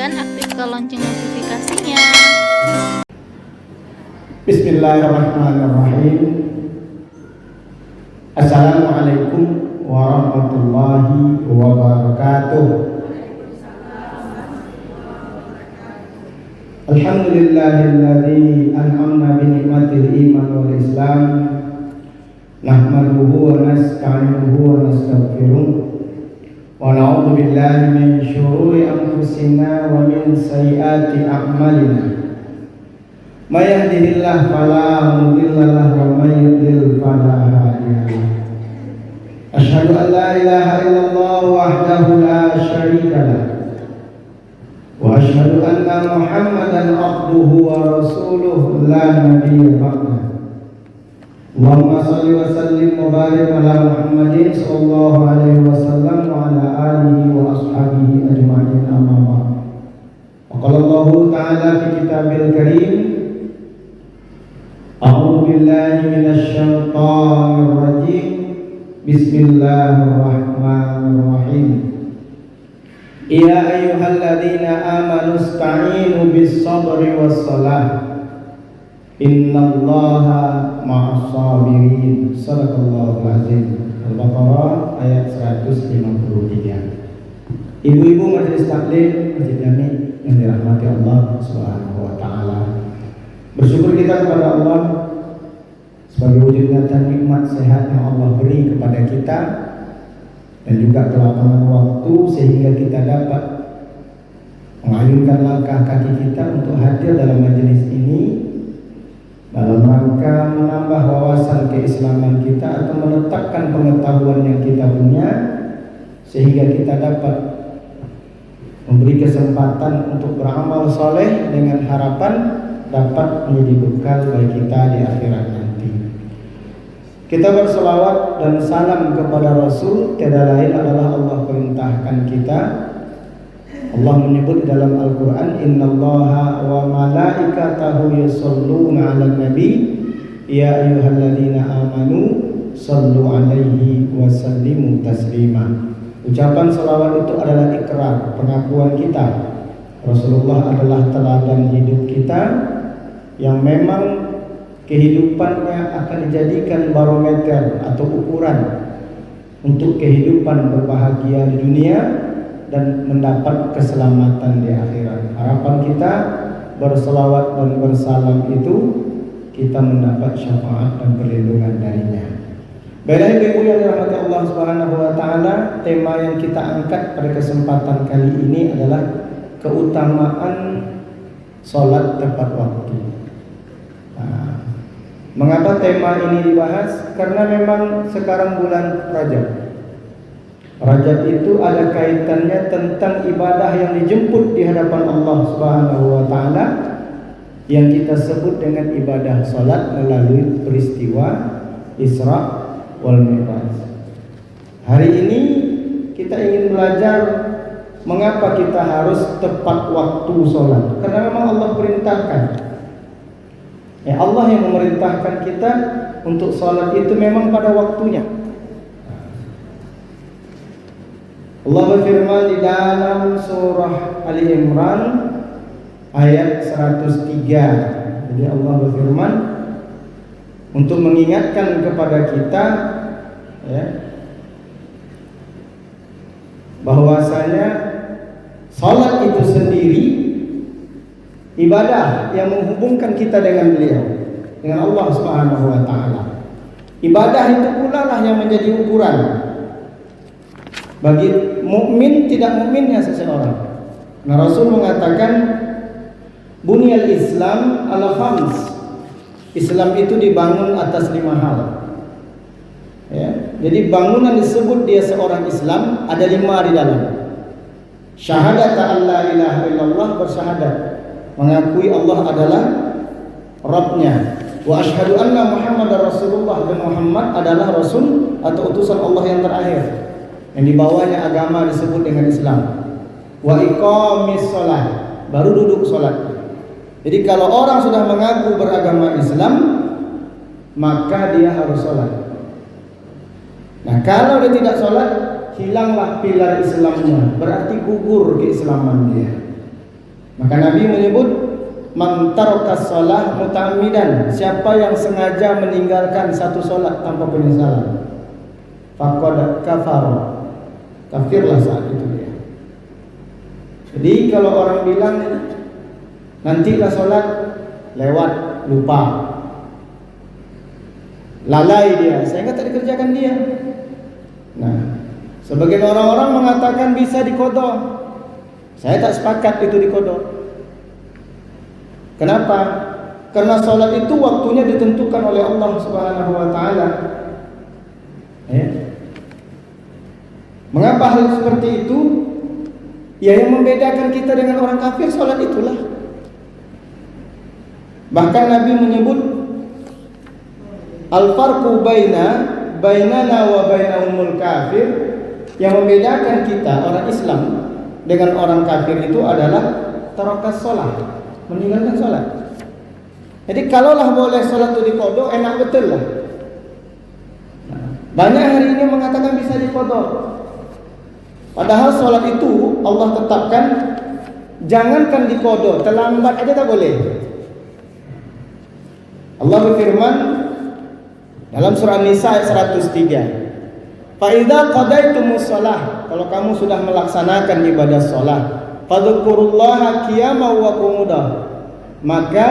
dan aktifkan lonceng notifikasinya. Bismillahirrahmanirrahim. Assalamualaikum warahmatullahi wabarakatuh. Alhamdulillahilladzi an'amna bi ni'matil iman wal islam. Nahmaduhu wa nasta'inuhu wa nastaghfiruh. Wa na'udzu billahi min syururi anfusina wa min sayyiati a'malina. May yahdihillahu fala mudilla lahu wa may yudlil fala hadiya lahu. Asyhadu an la ilaha illallah wahdahu la syarika lahu wa asyhadu anna Muhammadan abduhu wa rasuluhu la nabiyya ba'dahu. Allahumma shalli wa sallim wa barik ala Muhammadin sallallahu alaihi wasallam wa ala alihi wa ashabihi ajma'in, amma ba'd. Wa qala Allah ta'ala fi kitabil karim, a'udzu billahi minasy syaithanir rajim. Bismillahirrahmanirrahim. Ya ayyuhalladzina amanu ista'inu bis-sabri was-salah. Innallaha ma'as-sabirin. Shadaqallahul azim. Al-Baqarah ayat 153. Ibu-ibu majelis taklim Masjid Jami yang dirahmati Allah Subhanahu wa taala. Bersyukur kita kepada Allah sebagai wujud nyata nikmat sehat yang Allah beri kepada kita dan juga kelapangan waktu sehingga kita dapat mengayunkan langkah kaki kita untuk hadir dalam majelis ini dalam rangka menambah wawasan keislaman kita atau meletakkan pengetahuan yang kita punya sehingga kita dapat memberi kesempatan untuk beramal soleh dengan harapan dapat menjadi bekal bagi kita di akhirat nanti. Kita berselawat dan salam kepada Rasul, tiada lain adalah Allah perintahkan kita. Allah menyebut dalam Al-Quran, Innallaha wa malaikatahu yusholluna 'alan nabi ya ayyuhalladzina amanu shallu 'alaihi wa sallimu taslima. Ucapan selawat itu adalah ikrar, pengakuan kita Rasulullah adalah teladan hidup kita yang memang kehidupannya akan dijadikan barometer atau ukuran untuk kehidupan berbahagia di dunia dan mendapat keselamatan di akhirat. Harapan kita berselawat dan bersalam itu kita mendapat syafaat dan perlindungan darinya. Baiklah ibu yang dirahmati Allah Subhanahu wa taala, tema yang kita angkat pada kesempatan kali ini adalah keutamaan salat tepat waktu. Mengapa tema ini dibahas? Karena memang sekarang bulan Rajab. Rajab itu ada kaitannya tentang ibadah yang dijemput di hadapan Allah Subhanahu wa taala yang kita sebut dengan ibadah salat melalui peristiwa Isra wal Mi'raj. Hari ini kita ingin belajar mengapa kita harus tepat waktu salat. Karena memang Allah perintahkan. Ya, Allah yang memerintahkan kita untuk salat itu memang pada waktunya. Allah berfirman di dalam surah Ali Imran ayat 103. Jadi Allah berfirman untuk mengingatkan kepada kita ya, bahwasanya salat itu sendiri ibadah yang menghubungkan kita dengan beliau, dengan Allah Subhanahu wa taala. Ibadah itu pula lah yang menjadi ukuran bagi mukmin tidak mukminnya seseorang. Nah, Rasul mengatakan bunyal Islam ala khams. Islam itu dibangun atas 5 hal. Ya, jadi bangunan disebut dia seorang Islam ada 5 di dalam. Syahadat an la ilaha illallah, bersyahadat mengakui Allah adalah Rabbnya. Wa asyhadu anna Muhammadar Rasulullah, dan Muhammad adalah Rasul atau utusan Allah yang terakhir. Yang dibawanya agama disebut dengan Islam. Wa iqamis shalah, baru duduk salat. Jadi kalau orang sudah mengaku beragama Islam, maka dia harus salat. Nah, kalau dia tidak salat, hilanglah pilar Islamnya, berarti gugur keislaman dia. Maka Nabi menyebut man tarakas shalah muta'ammidan, siapa yang sengaja meninggalkan satu solat tanpa penyesalan, faqad kafara, kafirlah saat itu dia. Jadi kalau orang bilang nantilah solat, lewat, lupa, lalai dia, sehingga tak dikerjakan dia. Nah, sebagian orang-orang mengatakan bisa diqadha. Saya tak sepakat itu diqadha. Kenapa? Karena solat itu waktunya ditentukan oleh Allah Subhanahu wa taala. Mengapa hal seperti itu? Ya, yang membedakan kita dengan orang kafir solat itulah. Bahkan Nabi menyebut al-farqu bainana wa bainahumul kafir, yang membedakan kita orang Islam dengan orang kafir itu adalah tarakas shalah, meninggalkan sholat. Jadi kalaulah boleh sholat itu diqadha, enak betul lah. Banyak hari ini mengatakan bisa diqadha. Padahal sholat itu Allah tetapkan, jangankan diqadha, terlambat aja tak boleh. Allah berfirman dalam surah Nisa ayat 103, fa idza qadaytumus shalah, kalau kamu sudah melaksanakan ibadah sholat, fadhkurullaha qiyaman wa qu'udan, maka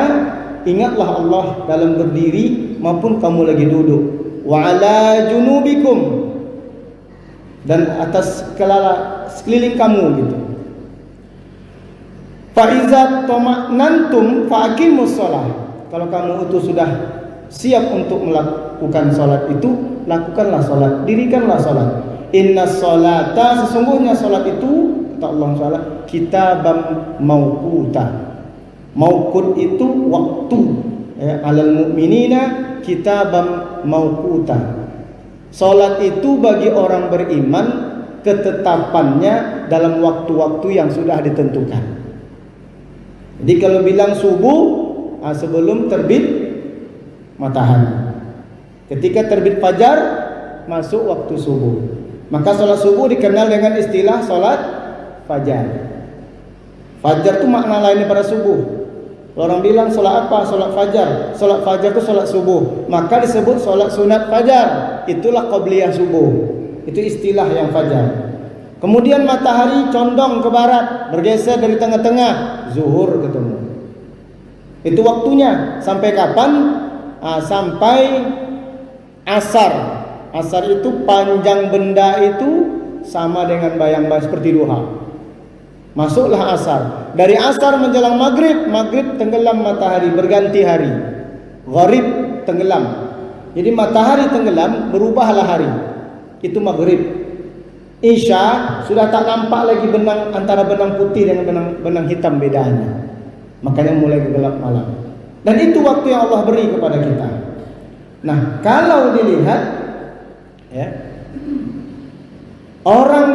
ingatlah Allah dalam berdiri maupun kamu lagi duduk, wa ala junubikum, dan atas sekeliling kamu gitu. Fa iza tama'nantum fa aqimus shalah, kalau kamu itu sudah siap untuk melakukan salat itu, lakukanlah salat, dirikanlah salat. Inna sholata, sesungguhnya salat itu kata Allah Ta'ala kitabam mauquta. Mauqut itu waktu, alal mu'minina kitabam mauquta. Salat itu bagi orang beriman ketetapannya dalam waktu-waktu yang sudah ditentukan. Jadi kalau bilang subuh, sebelum terbit matahari. Ketika terbit fajar, masuk waktu subuh. Maka salat subuh dikenal dengan istilah salat fajar. Fajar itu makna lain daripada subuh. Kalau orang bilang salat apa? Salat fajar. Salat fajar itu salat subuh. Maka disebut salat sunat fajar. Itulah qabliyah subuh. Itu istilah yang fajar. Kemudian matahari condong ke barat, bergeser dari tengah-tengah, zuhur ketemu. Itu waktunya. Sampai kapan? Sampai asar. Asar itu panjang benda itu sama dengan bayang-bayang seperti duha. Masuklah asar. Dari asar menjelang maghrib, maghrib tenggelam matahari, berganti hari. Gharib tenggelam. Jadi matahari tenggelam, berubahlah hari. Itu maghrib. Isya sudah tak nampak lagi benang, antara benang putih dengan benang hitam bedanya. Makanya mulai gelap malam. Dan itu waktu yang Allah beri kepada kita. Nah, kalau dilihat orang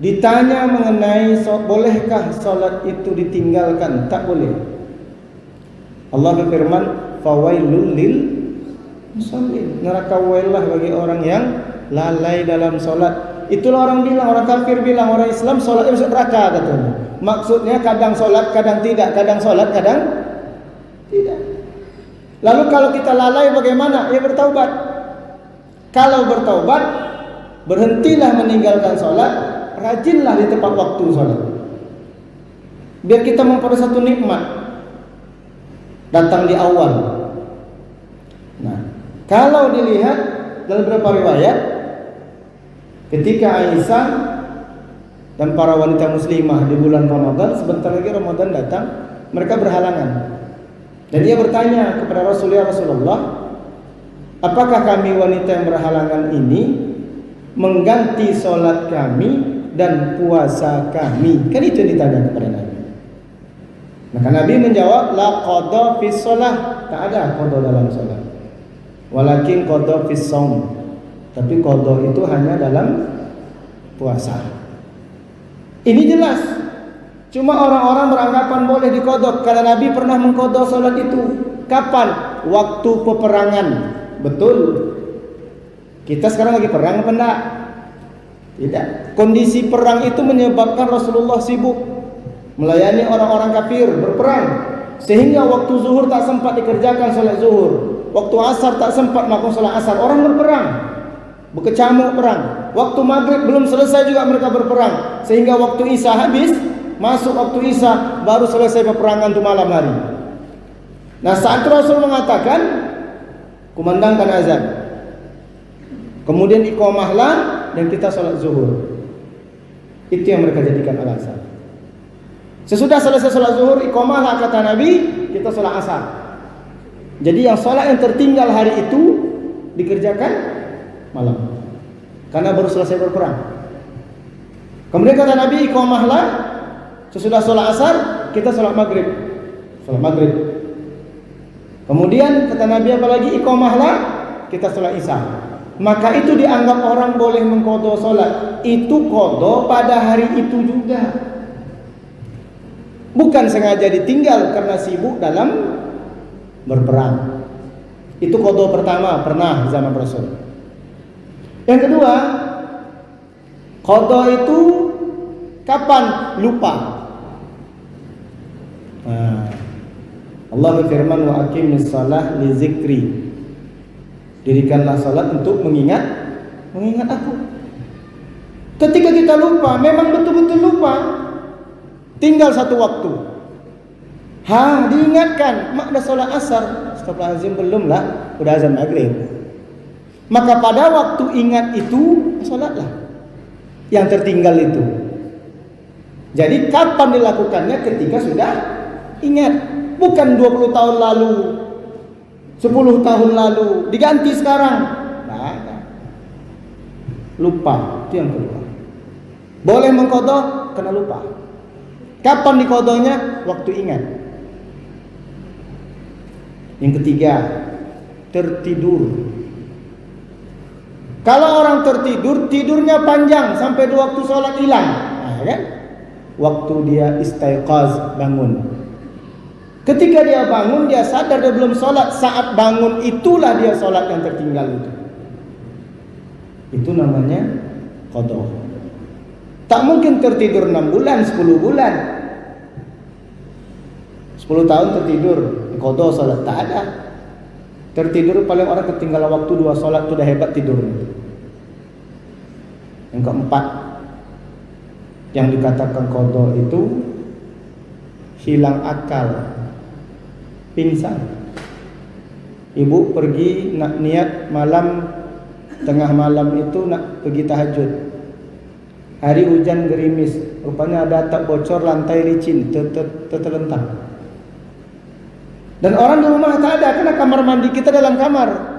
ditanya mengenai bolehkah salat itu ditinggalkan, tak boleh. Allah berfirman, fawailul lil musallin, neraka wailah bagi orang yang lalai dalam salat. Itulah orang bilang, orang kafir bilang orang Islam salatnya masuk neraka katanya. Maksudnya kadang salat, kadang tidak, kadang salat, kadang tidak. Lalu kalau kita lalai bagaimana? Ya bertaubat. Kalau bertaubat, berhentilah meninggalkan salat, rajinlah di tepat waktu salat. Biar kita memperoleh satu nikmat datang di awal. Nah, kalau dilihat dalam beberapa riwayat, ketika Aisyah dan para wanita muslimah di bulan Ramadan, sebentar lagi Ramadan datang, mereka berhalangan. Dan dia bertanya kepada Rasulullah, apakah kami wanita yang berhalangan ini mengganti solat kami dan puasa kami? Kan itu yang ditanya kepada Nabi. Maka Nabi menjawab, la qadha fis shalah, tak ada qadha dalam solat. Walakin qadha fis shaum, tapi qadha itu hanya dalam puasa. Ini jelas. Cuma orang-orang beranggapan boleh diqadha, karena Nabi pernah mengqadha salat itu. Kapan? Waktu peperangan. Betul. Kita sekarang lagi perang apa enggak? Tidak. Kondisi perang itu menyebabkan Rasulullah sibuk. melayani orang-orang kafir, berperang, sehingga waktu zuhur tak sempat dikerjakan salat zuhur, waktu asar tak sempat melakukan salat asar. Orang berperang, berkecamuk perang. Waktu maghrib belum selesai juga mereka berperang, sehingga waktu isya habis, masuk waktu isya baru selesai peperangan itu malam hari. Nah, saat Rasul mengatakan, kumandangkan azan, kemudian iqamahlah dan kita salat zuhur. Itu yang mereka jadikan alasan. Sesudah selesai salat zuhur, iqamahlah kata Nabi, kita salat asar. Jadi yang salat yang tertinggal hari itu dikerjakan malam, karena baru selesai berperang. Kemudian kata Nabi, iqamahlah. Sesudah salat asar, kita salat maghrib. Salat maghrib. Kemudian kata Nabi apa lagi? Iqamahlah, kita salat isya. Maka itu dianggap orang boleh mengqadha salat. Itu qadha pada hari itu juga. Bukan sengaja ditinggal karena sibuk dalam berperang. Itu qadha pertama pernah zaman Rasul. Yang kedua, qadha itu kapan? Lupa. Allah berfirman, wa aqimis shalah li zikri. Dirikanlah salat untuk mengingat aku. Ketika kita lupa, memang betul-betul lupa, tinggal satu waktu, diingatkan, mak dah salat asar. Astagfirullahaladzim, belum lah, udah azan maghrib. Maka pada waktu ingat itu, salatlah yang tertinggal itu. Jadi kapan dilakukannya? Ketika sudah ingat. Bukan 20 tahun lalu, 10 tahun lalu, diganti sekarang. Nah, lupa, itu yang kedua. Boleh mengqadha kena lupa. Kapan diqadhanya? Waktu ingat. Yang ketiga, tertidur. Kalau orang tertidur, tidurnya panjang sampai waktu sholat hilang, nah, kan? Waktu dia istaiqaz, bangun. Ketika dia bangun, dia sadar dia belum sholat. Saat bangun itulah dia sholat yang tertinggal itu. Itu namanya qadha. Tak mungkin tertidur 6 bulan, 10 bulan, 10 tahun tertidur, qadha sholat, tak ada. Tertidur paling orang ketinggalan waktu 2 sholat, itu dah hebat tidur. Yang keempat, yang dikatakan qadha itu hilang akal, pingsan. Ibu pergi nak niat malam, tengah malam itu nak pergi tahajud. Hari hujan gerimis, rupanya ada atap bocor, lantai licin, terlentang. Dan orang di rumah tak ada, karena kamar mandi kita dalam kamar.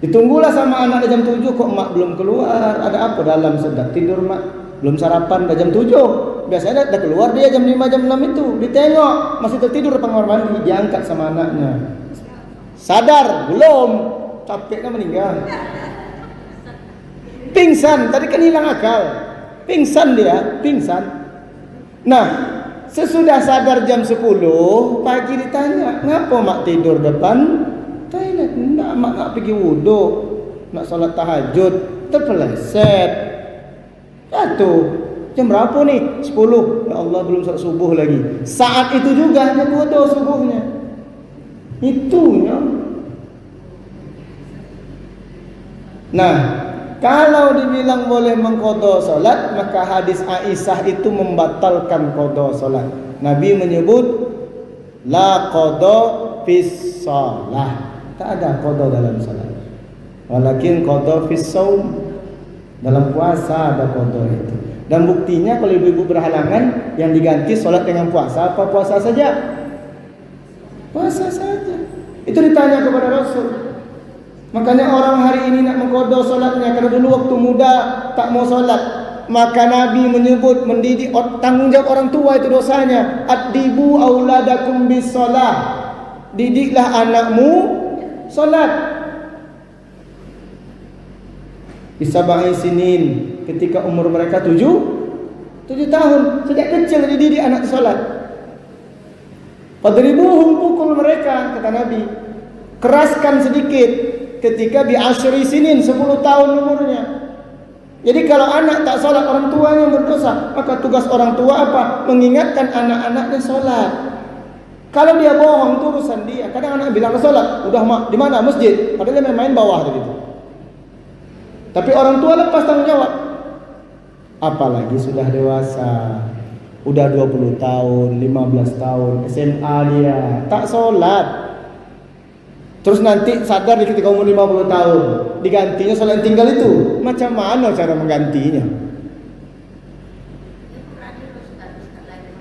Ditunggulah sama anak jam 7, kok mak belum keluar, ada apa dalam? Sedap tidur mak, belum sarapan, dah jam 7. Biasanya dah keluar dia jam 5, jam 6 itu. Ditengok, masih tertidur depan kamar mandi, diangkat sama anaknya. Sadar? Belum. Capeknya meninggal. Pingsan, tadi kan hilang akal. Pingsan dia, pingsan. Nah, sesudah sadar jam 10 pagi ditanya, ngapa mak tidur depan toilet? Nak mak nak pergi wuduk, nak solat tahajud, terpeleset. Jatuh. Jam berapa nih? 10. Ya Allah, belum salat subuh lagi. Saat itu juga dia qadha subuhnya. Itunya. Nah, kalau dibilang boleh mengqadha salat, maka hadis Aisyah itu membatalkan qadha salat. Nabi menyebut la qadha fis shalah. Tak ada qadha dalam salat. Walakin qadha fis shaum. Dalam puasa ada qadha itu. Dan buktinya kalau ibu-ibu berhalangan, yang diganti sholat dengan puasa, apa puasa saja? Puasa saja. Itu ditanya kepada Rasul. Makanya orang hari ini nak mengqadha sholatnya, karena dulu waktu muda tak mau sholat. Maka Nabi menyebut, mendidik, tanggung jawab orang tua itu dosanya. Addibu auladakum bis sholat. Didiklah anakmu sholat. Bisab'i sinin, ketika umur mereka 7 tahun, sejak kecil dididik anak salat. Fadribuhum, pukul mereka, kata Nabi. Keraskan sedikit ketika bi asyri sinin, 10 tahun umurnya. Jadi kalau anak tak sholat, orang tuanya berdosa. Maka tugas orang tua apa? Mengingatkan anak-anaknya sholat. Kalau dia bohong, itu urusan dia. Kadang anak bilang sholat, udah mak, di mana? Masjid. Padahal dia main bawah gitu. Tapi orang tua lepas tanggung jawab. Apalagi sudah dewasa, udah 20 tahun, 15 tahun, SMA dia, tak sholat. Terus nanti sadar di ketika umur 50 tahun, digantinya sholat yang tinggal itu. Macam mana cara menggantinya?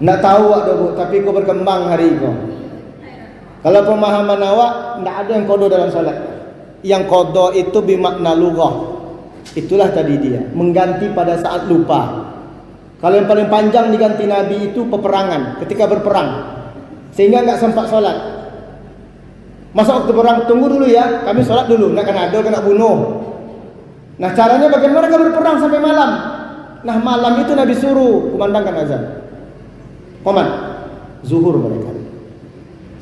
Nggak tahu wak bu, tapi kau berkembang hari kau. Kalau pemahaman awak, nggak ada yang kodo dalam sholat. Yang kodo itu bimakna lughah. Itulah tadi dia, mengganti pada saat lupa. Kalau yang paling panjang diganti Nabi itu peperangan, ketika berperang, sehingga nggak sempat sholat. Masa waktu berperang, tunggu dulu ya, kami sholat dulu, nggak kena adil, kena bunuh. Nah caranya bagaimana mereka berperang sampai malam. Nah malam itu Nabi suruh kumandangkan azan. Qomat, zuhur mereka.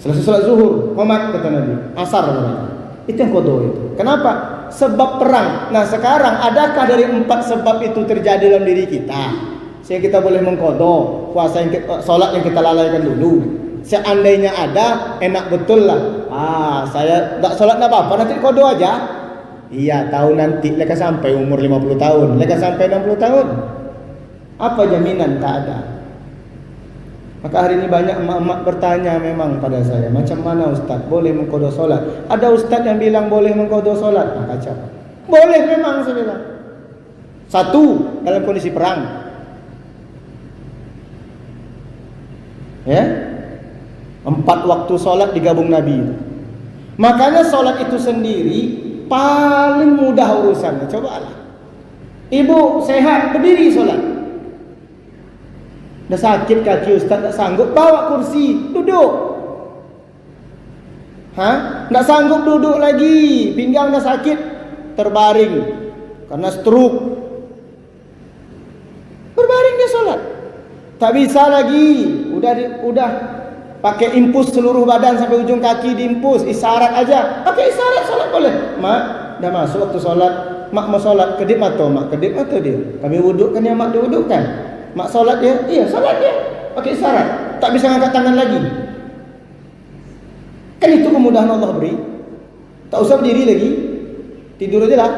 Selesai sholat zuhur, qomat kata Nabi, asar mereka. Itu yang kodo itu. Kenapa? Sebab perang. Nah sekarang adakah dari 4 sebab itu terjadi dalam diri kita sehingga kita boleh mengkodo puasa yang sholat yang kita lalaikan dulu? Seandainya ada, enak betul lah. Saya tak sholat nak apa-apa, nanti kodo aja. Iya, tahu nanti leka sampai umur 50 tahun, leka sampai 60 tahun. Apa jaminan? Tak ada. Maka hari ini banyak emak-emak bertanya memang pada saya, macam mana Ustaz boleh mengkodo solat? Ada Ustaz yang bilang boleh mengkodo solat. Nah, kacau. Boleh memang saya bilang. Satu, dalam kondisi perang. Ya, 4 waktu solat digabung Nabi. Makanya solat itu sendiri paling mudah urusannya. Cobalah. Ibu sehat, berdiri solat. Dah sakit kaki Ustaz, tak sanggup, bawa kursi, duduk. Tak sanggup duduk lagi, pinggang dah sakit, terbaring karena stroke. Berbaring dia solat. Tak bisa lagi, udah pakai impus seluruh badan sampai ujung kaki diimpus, isyarat aja. Pakai isyarat solat boleh. Mak, dah masuk waktu solat. Mak mau solat, kedip mata, mak kedip mata dia. Kami wudukkan ya, mak dia wudukkan. Mak solat dia, iya solat dia. Pakai isyarat, tak bisa angkat tangan lagi. Kan itu kemudahan Allah beri. Tak usah berdiri lagi, tidur aja lah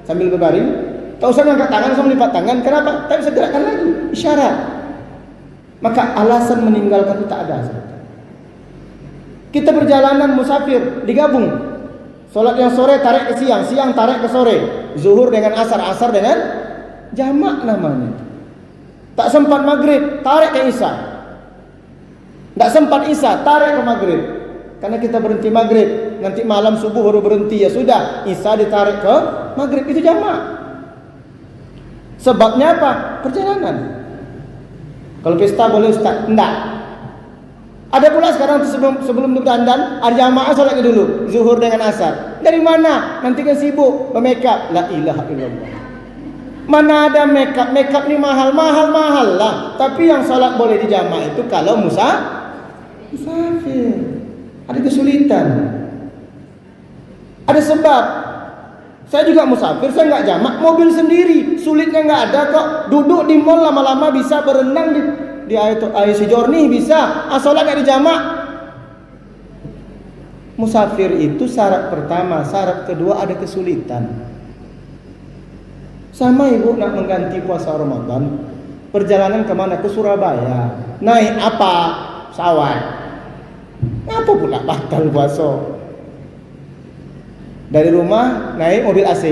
sambil berbaring. Tak usah angkat tangan, sambil lipat tangan. Kenapa? Tak bisa gerakkan lagi, isyarat. Maka alasan meninggalkan itu tak ada. Kita perjalanan musafir, digabung. Solat yang sore tarik ke siang, siang tarik ke sore. Zuhur dengan asar, asar dengan jamak namanya. Tak sempat maghrib, tarik ke isya. Tak sempat isya, tarik ke maghrib. Karena kita berhenti maghrib, nanti malam subuh baru berhenti, ya sudah, isya ditarik ke maghrib, itu jamak. Sebabnya apa? Perjalanan. Kalau pesta boleh Ustaz? Enggak. Ada pula sekarang sebelum berdandan, ada jamaah sholatnya dulu, zuhur dengan asar. Dari mana? Nanti kan sibuk bermakeup. La ilaha illallah. Mana ada makeup? Makeup ni mahal lah. Tapi yang sholat boleh dijamaah itu kalau musafir. Ada kesulitan. Ada sebab. Saya juga musafir, saya nggak jamak, mobil sendiri, sulitnya nggak ada kok. Duduk di mall lama-lama bisa berenang di air sejornih bisa. Sholat nggak dijamak. Musafir itu syarat pertama, syarat kedua ada kesulitan. Sama ibu nak mengganti puasa Ramadan, perjalanan kemana? Ke Surabaya. Naik apa? Pesawat. Apa pula batal puasa? Dari rumah naik mobil AC,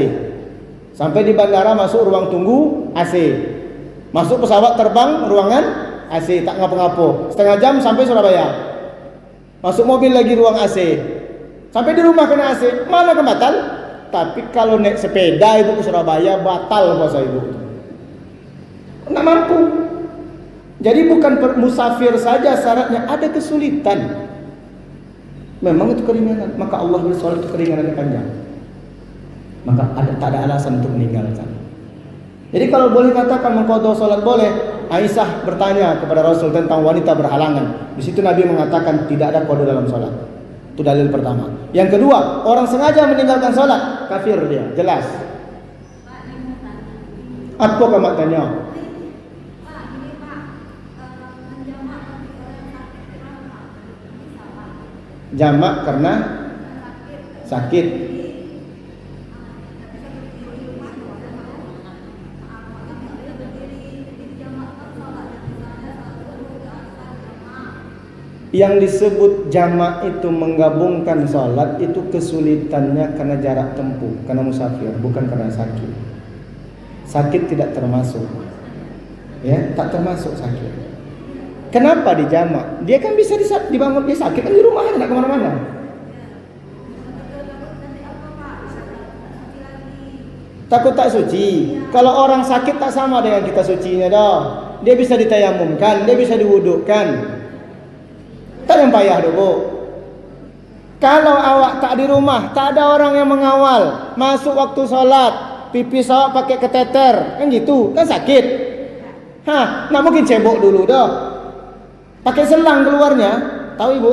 sampai di bandara masuk ruang tunggu AC, masuk pesawat terbang ruangan AC, tak ngapa-ngapa. Setengah jam sampai Surabaya. Masuk mobil lagi ruang AC, sampai di rumah kena AC. Mana kan batal? Tapi kalau naik sepeda ibu ke Surabaya batal puasa ibu. Nggak mampu. Jadi bukan musafir saja syaratnya, ada kesulitan. Memang itu keringanan. Maka Allah bersolat itu keringanannya panjang. Maka tak ada alasan untuk meninggalkan. Jadi kalau boleh katakan mengqadha solat boleh. Aisyah bertanya kepada Rasul tentang wanita berhalangan. Di situ Nabi mengatakan tidak ada qadha dalam solat. Itu dalil pertama. Yang kedua, orang sengaja meninggalkan solat, kafir dia, jelas. Apa kamu tanya? Jamak karena sakit. Yang disebut jamak itu menggabungkan sholat itu kesulitannya karena jarak tempuh, karena musafir, bukan karena sakit. Sakit tidak termasuk, ya, tak termasuk sakit. Kenapa dijamak? Dia kan bisa dibangun, dia sakit kan di rumah, tidak kemana-mana. Takut tak suci. Kalau orang sakit tak sama dengan kita sucinya dah. Dia bisa ditayamumkan, dia bisa diwudukkan. Tak yang payah dulu. Kalau awak tak di rumah, tak ada orang yang mengawal, masuk waktu sholat, pipis awak pakai keteter, kan gitu, kan sakit. Nak mungkin cebok dulu dah. Pakai selang keluarnya, tahu ibu?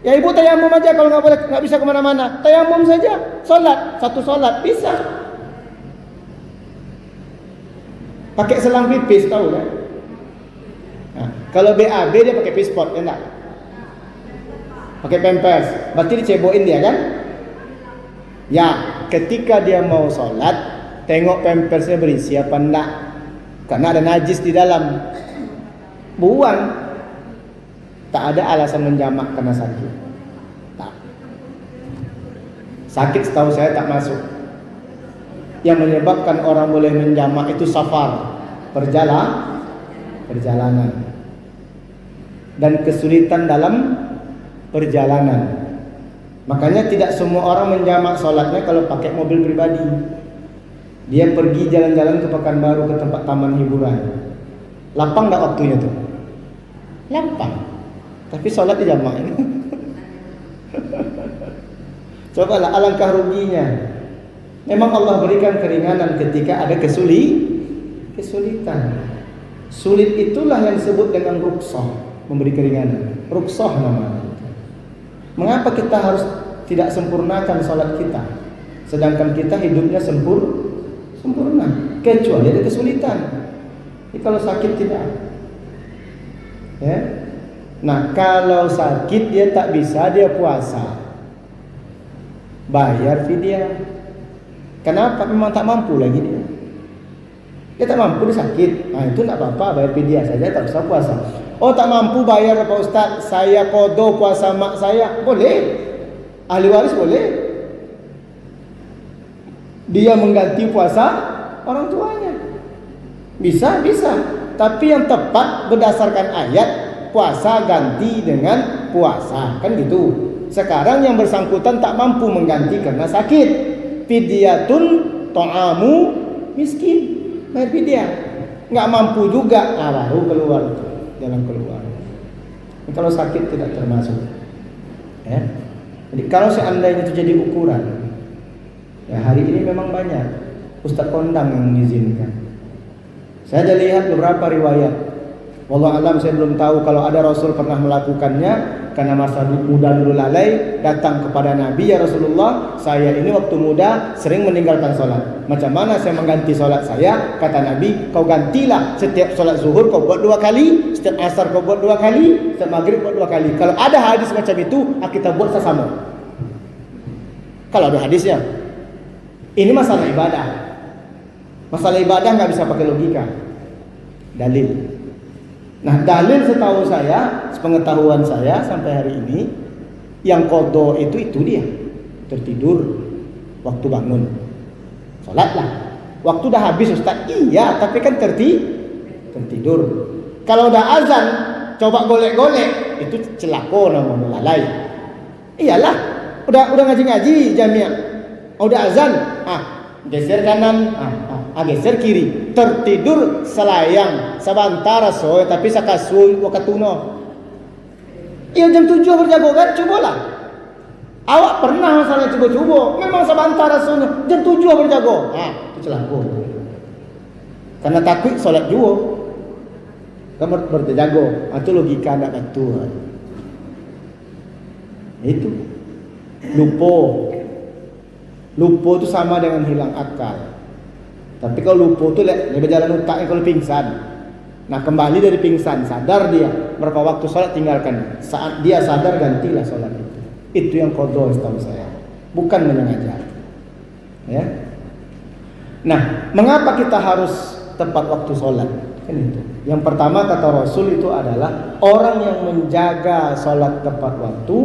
Ya ibu tayamum aja kalau nggak bisa kemana-mana, tayamum saja, sholat satu sholat bisa. Pakai selang pipis, tahu kan? Kalau BAB dia pakai pispot, ya enggak? Pakai pampers, berarti dicebokin dia kan? Ya, ketika dia mau sholat, tengok pampersnya berisi apa enggak? Karena ada najis di dalam, buang. Tak ada alasan menjamak karena sakit. Tak. Sakit setahu saya tak masuk. Yang menyebabkan orang boleh menjamak itu safar, perjalanan, dan kesulitan dalam perjalanan. Makanya tidak semua orang menjamak sholatnya kalau pakai mobil pribadi. Dia pergi jalan-jalan ke Pekanbaru, ke tempat taman hiburan. Lapang gak waktunya tuh? Lapang. Tapi sholat dijamak ini. Cobalah, alangkah ruginya. Memang Allah berikan keringanan ketika ada kesulitan. Sulit itulah yang disebut dengan rukshoh, memberi keringanan. Rukshoh namanya. Mengapa kita harus tidak sempurnakan sholat kita, sedangkan kita hidupnya sempurna? Kecuali ada kesulitan. Jadi kalau sakit tidak, ya. Nah kalau sakit dia tak bisa, dia puasa, bayar fidyah. Kenapa? Memang tak mampu lagi dia. Dia tak mampu, dia sakit. Nah itu tak apa-apa, bayar fidyah saja, tak usah puasa. Oh tak mampu bayar Pak Ustaz, saya kodo puasa mak saya. Boleh. Ahli waris boleh. Dia mengganti puasa orang tuanya. Bisa. Tapi yang tepat berdasarkan ayat, puasa ganti dengan puasa. Kan gitu. Sekarang yang bersangkutan tak mampu mengganti karena sakit. Fidyatun ta'amu miskin. Bayar fidyah. Nggak mampu juga, baru keluar itu. Jalan keluar. Ini kalau sakit tidak termasuk. Ya. Jadi kalau seandainya itu jadi ukuran, ya hari ini memang banyak Ustaz kondang yang mengizinkan. Saya ada lihat beberapa riwayat. Wallahu alam, saya belum tahu kalau ada Rasul pernah melakukannya. Karena masa muda dulu lalai, datang kepada Nabi, ya Rasulullah, saya ini waktu muda sering meninggalkan sholat. Macam mana saya mengganti sholat saya? Kata Nabi, kau gantilah. Setiap sholat zuhur kau buat 2 kali, setiap asar kau buat 2 kali, setiap maghrib buat 2 kali. Kalau ada hadis macam itu, kita buat sama. Kalau ada hadisnya. Ini masalah ibadah. Masalah ibadah nggak bisa pakai logika. Dalil. Nah dalil setahu saya, sepengetahuan saya sampai hari ini, yang qadha itu dia tertidur waktu bangun, sholatlah. Waktu dah habis Ustaz, iya, tapi kan tertidur. Kalau udah azan, coba golek-golek, itu celako namanya, lalai. Iyalah, udah ngaji jamiah, udah azan, geser kanan, geser kiri, tertidur selayang sabantara soe tapi sakasui wakatuno. Iya jam 7 berjago kan, cobalah. Awak pernah masalah coba-coba, memang sabantara soe jam 7 berjago. Itu celaka. Karena takut solat juga. Kamu berjago, itu logika anak betul. Itu lupa itu sama dengan hilang akal. Tapi kalau lupa tuh dia berjalan utaknya kalau pingsan. Nah kembali dari pingsan, sadar dia berapa waktu sholat tinggalkan. Saat dia sadar gantilah sholat itu. Itu yang qadha setahu saya, bukan menyengaja. Ya. Nah, mengapa kita harus tepat waktu sholat? Kan itu. Yang pertama kata Rasul itu adalah orang yang menjaga sholat tepat waktu,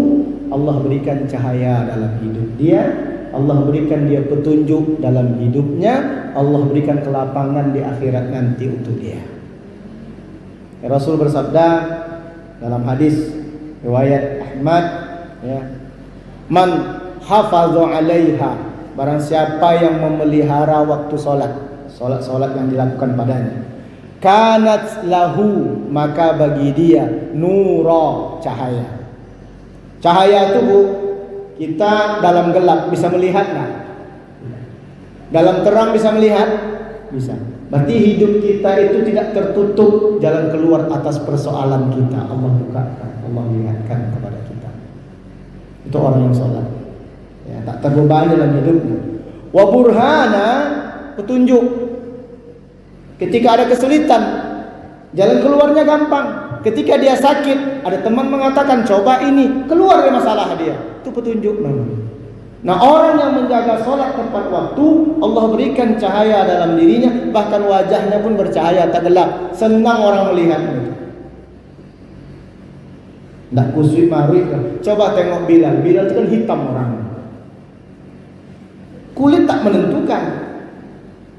Allah berikan cahaya dalam hidup dia, Allah berikan dia petunjuk dalam hidupnya, Allah berikan kelapangan di akhirat nanti untuk dia. Rasul bersabda dalam hadis riwayat Ahmad, ya, man hafazu 'alaiha, barang siapa yang memelihara waktu solat yang dilakukan padanya, kanat lahu, maka bagi dia nura, cahaya. Cahaya itu Bu, kita dalam gelap bisa melihat nggak? Dalam terang bisa melihat? Bisa. Berarti hidup kita itu tidak tertutup jalan keluar atas persoalan kita. Allah bukakan, Allah lihatkan kepada kita. Itu orang yang sholat, ya, tak terbebani dalam hidupnya. Wa burhana, petunjuk. Ketika ada kesulitan, jalan keluarnya gampang. Ketika dia sakit, ada teman mengatakan coba ini, keluar dari masalah dia. Itu petunjuk namanya. Nah, orang yang menjaga sholat tepat waktu, Allah berikan cahaya dalam dirinya, bahkan wajahnya pun bercahaya, tak gelap. Senang orang melihatnya. Tak kusui marui. Coba tengok Bilal. Bilal itu kan hitam orang. Kulit tak menentukan.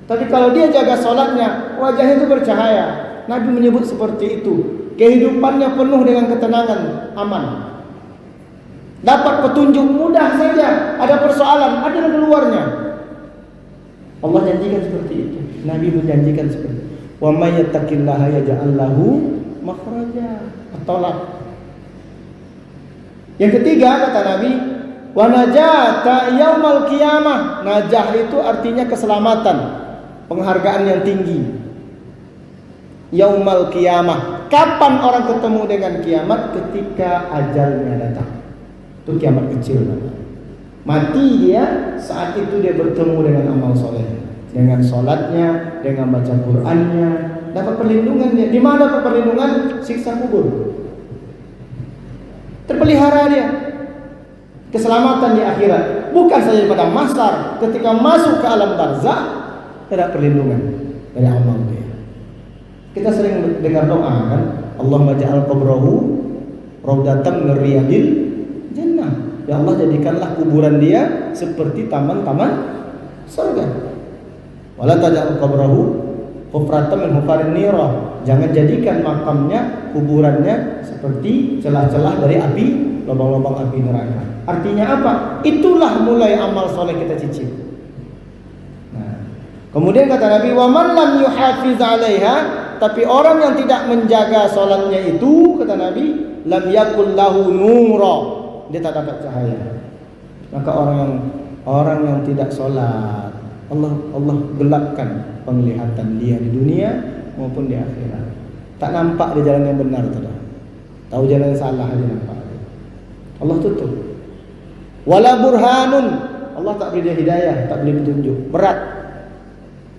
Tapi kalau dia jaga sholatnya, wajahnya itu bercahaya. Nabi menyebut seperti itu. Kehidupannya penuh dengan ketenangan, aman. Dapat petunjuk mudah saja. Ada persoalan, ada keluarnya. Allah janjikan seperti itu. Nabi menjanjikan seperti itu. Wa may yattaqillaha yaj'al lahu makhraja. At-Talaq. Yang ketiga kata Nabi, wa najata yaumal qiyamah. Najah itu artinya keselamatan, penghargaan yang tinggi. Yaumal qiyamah. Kapan orang ketemu dengan kiamat? Ketika ajalnya datang. Itu kiamat kecil namanya. Mati dia, saat itu dia bertemu dengan amal soleh, dengan sholatnya, dengan baca Qur'annya, dapat perlindungan dia. Di mana dapat perlindungan? Siksa kubur. Terpelihara dia. Keselamatan di akhirat. Bukan saja pada mahsyar, ketika masuk ke alam barzakh, tidak perlindungan dari amal dia. Kita sering dengar doa kan, Allahumma ja'al qabrahu raudatan min riyadil jannah. Ya Allah, jadikanlah kuburan dia seperti taman-taman surga. Wala taj'al qabrahu hufratan min hufarin nira. Jangan jadikan makamnya, kuburannya seperti celah-celah dari api, lubang-lubang api neraka. Artinya apa? Itulah mulai amal soleh kita cicip. Nah, kemudian kata Nabi, wa man lam yuhafiz 'alaiha, tapi orang yang tidak menjaga salatnya itu, kata Nabi, lam yakul lahu nura, dia tak dapat cahaya. Maka orang yang tidak salat, Allah gelapkan penglihatan dia di dunia maupun di akhirat. Tak nampak di jalan yang benar, tahu jalan yang salah aja nampak. Allah tutup. Wala burhanun, Allah tak beri dia hidayah, tak beri petunjuk. Berat.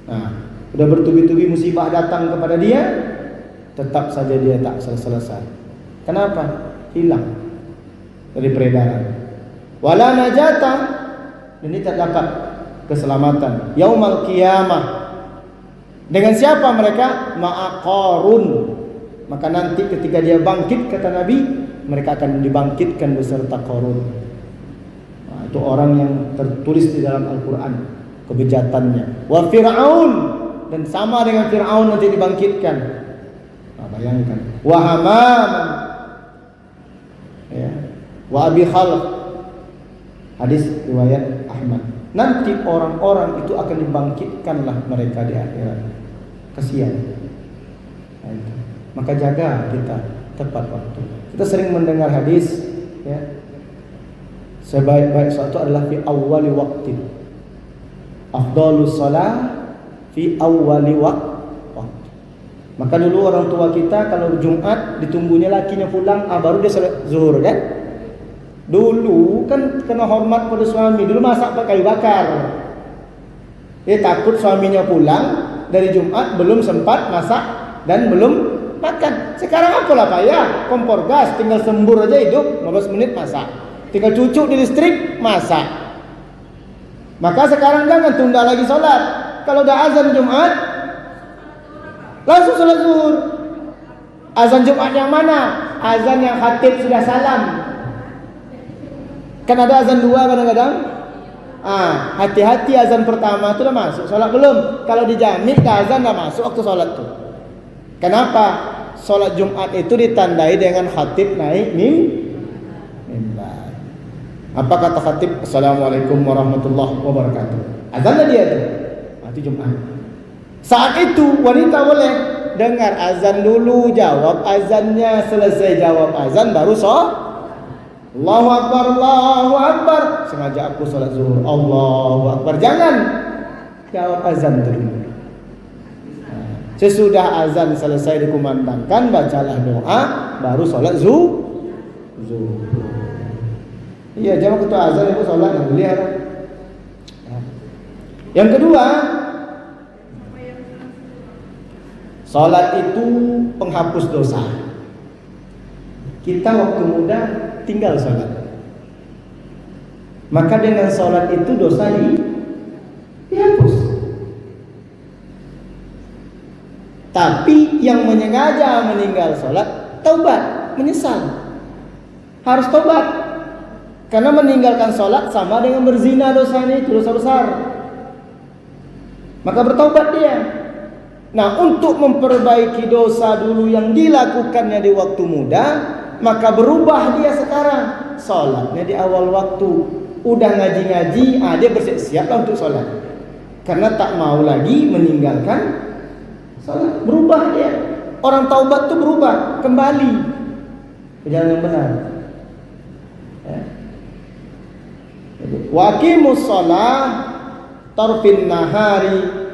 Nah, sudah bertubi-tubi musibah datang kepada dia, tetap saja dia tak selesai. Kenapa? Hilang dari peredaran. Wala najata, ini tak dapat keselamatan. Yaumal qiyamah. Dengan siapa mereka? Ma'a Qarun. Maka nanti ketika dia bangkit, kata Nabi, mereka akan dibangkitkan beserta Qarun. Nah, itu orang yang tertulis di dalam Al-Quran kebejatannya. Wa Fir'aun, dan sama dengan Fir'aun nanti dibangkitkan. Nah, bayangkan. Wa Haman, ya. Wa Abi Khalaf. Hadis riwayat Ahmad. Nanti orang-orang itu akan dibangkitkanlah mereka di akhirat. Kasihan. Nah, itu. Maka jaga kita tepat waktu. Kita sering mendengar hadis, ya, sebaik-baik suatu adalah fi awwali waqti. Afdhalus shalah fi awwali waqti. Maka dulu orang tua kita kalau Jumat ditunggunya lakinya pulang, baru dia salat zuhur kan. Dulu kan kena hormat pada suami, dulu masak pakai kayu bakar. Dia takut suaminya pulang dari Jumat belum sempat masak dan belum makan. Sekarang apalah payah, kompor gas tinggal sembur aja hidup, 15 menit masak. Tinggal cucuk di listrik, masak. Maka sekarang jangan tunda lagi sholat. Kalau udah azan Jumat, langsung sholat zuhur. Azan Jumat yang mana? Azan yang khatib sudah salam. Kan ada azan dua kadang-kadang. Hati-hati azan pertama itu udah masuk, sholat belum. Kalau dijamin azan udah masuk waktu sholat tuh. Kenapa? Sholat Jumat itu ditandai dengan khatib naik mimbar. Apa kata khatib? Assalamualaikum warahmatullahi wabarakatuh. Azannya dia tuh. Itu Jumat. Saat itu wanita boleh dengar azan dulu, jawab azannya, selesai jawab azan baru sholat. Allahu Akbar, Allahu Akbar. Sengaja aku sholat zuhur. Allahu Akbar. Jangan jawab azan dulu. Sesudah azan selesai dikumandangkan, bacalah doa, baru sholat zuhur. Iya, jangan waktu azan itu sholat yang beliau. Yang kedua, sholat itu penghapus dosa. Kita waktu muda tinggal sholat, maka dengan sholat itu dosa dihapus. Tapi yang menyengaja meninggal sholat, taubat, menyesal, harus taubat, karena meninggalkan sholat sama dengan berzina, dosanya itu dosa besar. Maka bertaubat dia. Nah, untuk memperbaiki dosa dulu yang dilakukannya di waktu muda, maka berubah dia sekarang. Sholatnya di awal waktu. Udah ngaji-ngaji, dia bersiap-siaplah untuk sholat. Karena tak mau lagi meninggalkan sholat. Berubah dia. Orang taubat itu berubah, kembali ke jalan yang benar. Wa aqimus shalah tarfin nahari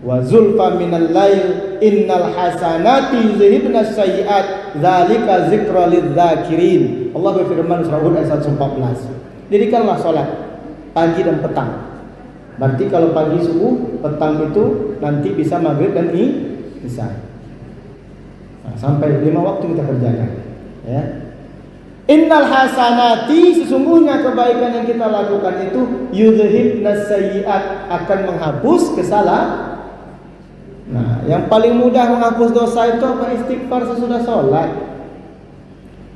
wa zulfa minal lail innal hasanati yuzhibna sayyi'at dzalika dzikra lidzakirin. Allah berfirman surah Hud ayat 114. Dirikanlah salat pagi dan petang. Berarti kalau pagi subuh, petang itu nanti bisa maghrib dan isya. Sampai 5 waktu kita kerjakan, ya. Innal hasanati, sesungguhnya kebaikan yang kita lakukan itu yuzhibna sayyi'at, akan menghapus kesalahan. Nah, yang paling mudah menghapus dosa itu apa? Istighfar sesudah sholat.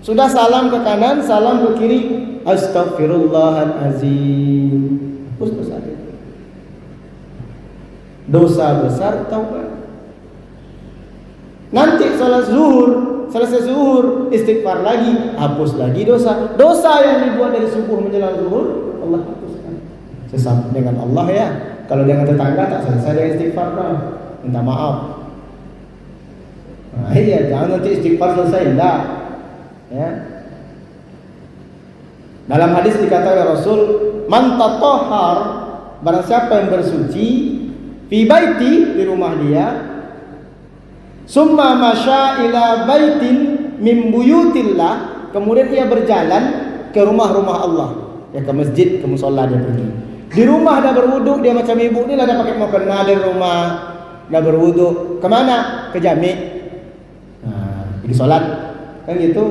Sudah salam ke kanan, salam ke kiri, astaghfirullahalazim. Hapus dosa itu. Dosa besar taubat. Nanti sholat zuhur, selesai zuhur, istighfar lagi, hapus lagi dosa. Dosa yang dibuat dari subuh menjelang zuhur, Allah hapuskan. Sesama dengan Allah ya. Kalau dengan tetangga tak selesai dengan istighfar dong. Minta maaf. Nah, iya, jangan nanti istighfar selesai, enggak. Ya. Dalam hadis dikatakan Rasul, man tatahhar, barang siapa yang bersuci fi baiti, di rumah dia, summa masya ila baitin min buyutillah, kemudian ia berjalan ke rumah-rumah Allah, ya ke masjid, ke musholla dia pergi. Di rumah dah berwuduk, dia macam ibu ni lah dah pakai mau kenal di rumah. Dah berwudu, kemana? Ke jami'. Pergi sholat, kan gitu.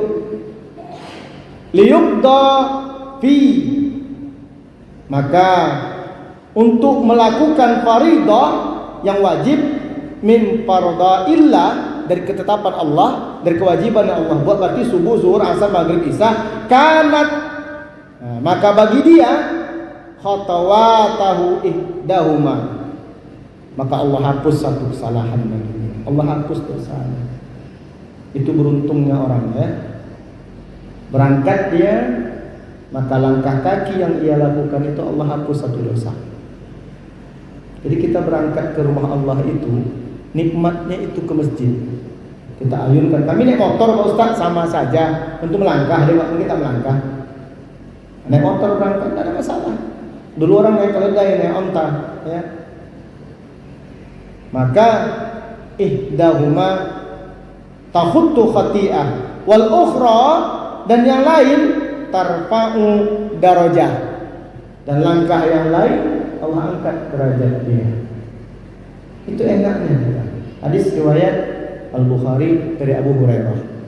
Liyuqda fi, maka untuk melakukan faridah yang wajib, min fardhaillah, dari ketetapan Allah, dari kewajiban yang Allah buat, berarti subuh, zuhur, asar, maghrib, isya, kanat, maka bagi dia khatawatahu ihdahuma, maka Allah hapus satu kesalahan baginya. Allah hapus dosa. Itu beruntungnya orang, ya. Berangkat dia, maka langkah kaki yang ia lakukan itu Allah hapus satu dosa. Jadi kita berangkat ke rumah Allah itu, nikmatnya itu ke masjid. Kita ayunkan. Kami naik motor Pak Ustaz, sama saja. Untuk melangkah, dia waktu kita melangkah. Naik motor berangkat tidak ada masalah. Dulu orang naik keledai, naik onta, ya. Maka ihdahuma takhuttu khati'ah wal ukhra, dan yang lain tarfa'u darajah, dan langkah yang lain Allah angkat derajat dia. Itu enaknya kita. Hadis riwayat Al-Bukhari dari Abu Hurairah.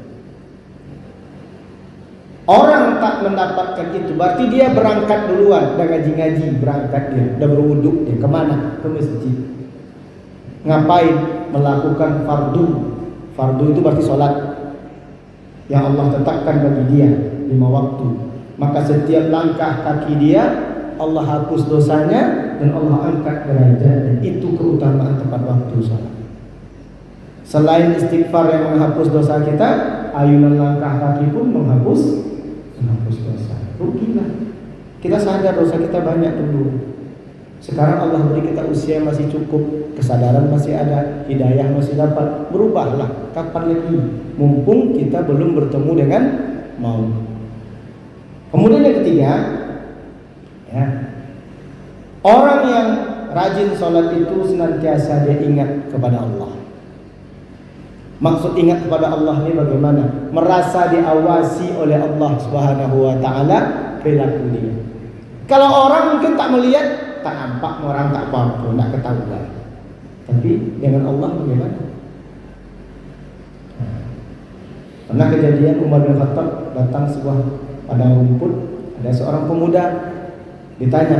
Orang tak mendapatkan itu berarti dia berangkat duluan, udah ngaji-ngaji, berangkat dia, udah berwuduk dia kemana? Ke masjid. Ngapain? Melakukan fardu. Fardu itu berarti sholat yang Allah tetapkan bagi dia 5 waktu. Maka setiap langkah kaki dia Allah hapus dosanya dan Allah angkat derajatnya. Itu keutamaan tepat waktu sholat. Selain istighfar yang menghapus dosa kita, ayunan langkah kaki pun menghapus dosa. Rugilah. Kita sadar dosa kita banyak dulu. Sekarang Allah beri kita usia masih cukup, kesadaran masih ada, hidayah masih dapat. Berubahlah. Kapan lagi? Mumpung kita belum bertemu dengan maut. Kemudian yang ketiga, ya, orang yang rajin sholat itu senantiasa dia ingat kepada Allah. Maksud ingat kepada Allah ini bagaimana? Merasa diawasi oleh Allah Subhanahu wa taala perilaku dia. Kalau orang mungkin tak melihat, tak nampak, orang tak apa-apa, tak ketahuan. Tapi dengan Allah bagaimana? Pernah kejadian Umar bin Khattab datang sebuah padang rumput, ada seorang pemuda ditanya,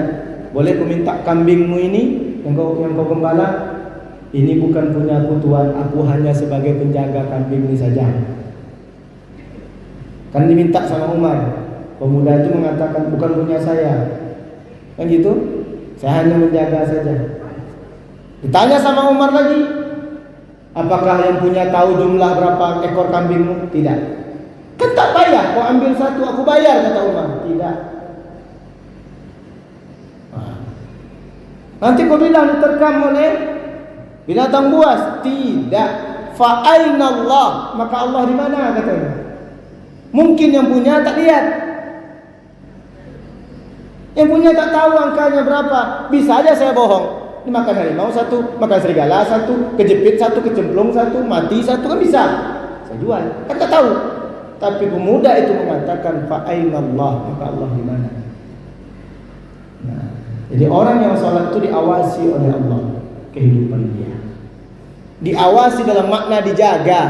boleh ku minta kambingmu ini yang kau gembala? Ini bukan punya aku Tuan, aku hanya sebagai penjaga kambing ini saja. Kan diminta sama Umar. Pemuda itu mengatakan bukan punya saya. Kan gitu? Saya hanya menjaga saja. Ditanya sama Umar lagi, apakah yang punya tahu jumlah berapa ekor kambingmu? Tidak. Kan tak payah, kau ambil satu, aku bayar, kata Umar. Tidak. Nanti kau bilang diterkam oleh binatang buas. Tidak. Fa aina Allah, maka Allah di mana katanya? Mungkin yang punya tak lihat, yang punya tak tahu angkanya berapa. Bisa aja saya bohong. Ini makan harimau satu, makan serigala satu, kejepit satu, kecemplung satu, mati satu, kan bisa. Saya jual, kan tak tahu. Tapi pemuda itu mengatakan fa aina Allah, maka Allah di mana? Nah, jadi orang yang sholat itu diawasi oleh Allah kehidupan dia. Diawasi dalam makna dijaga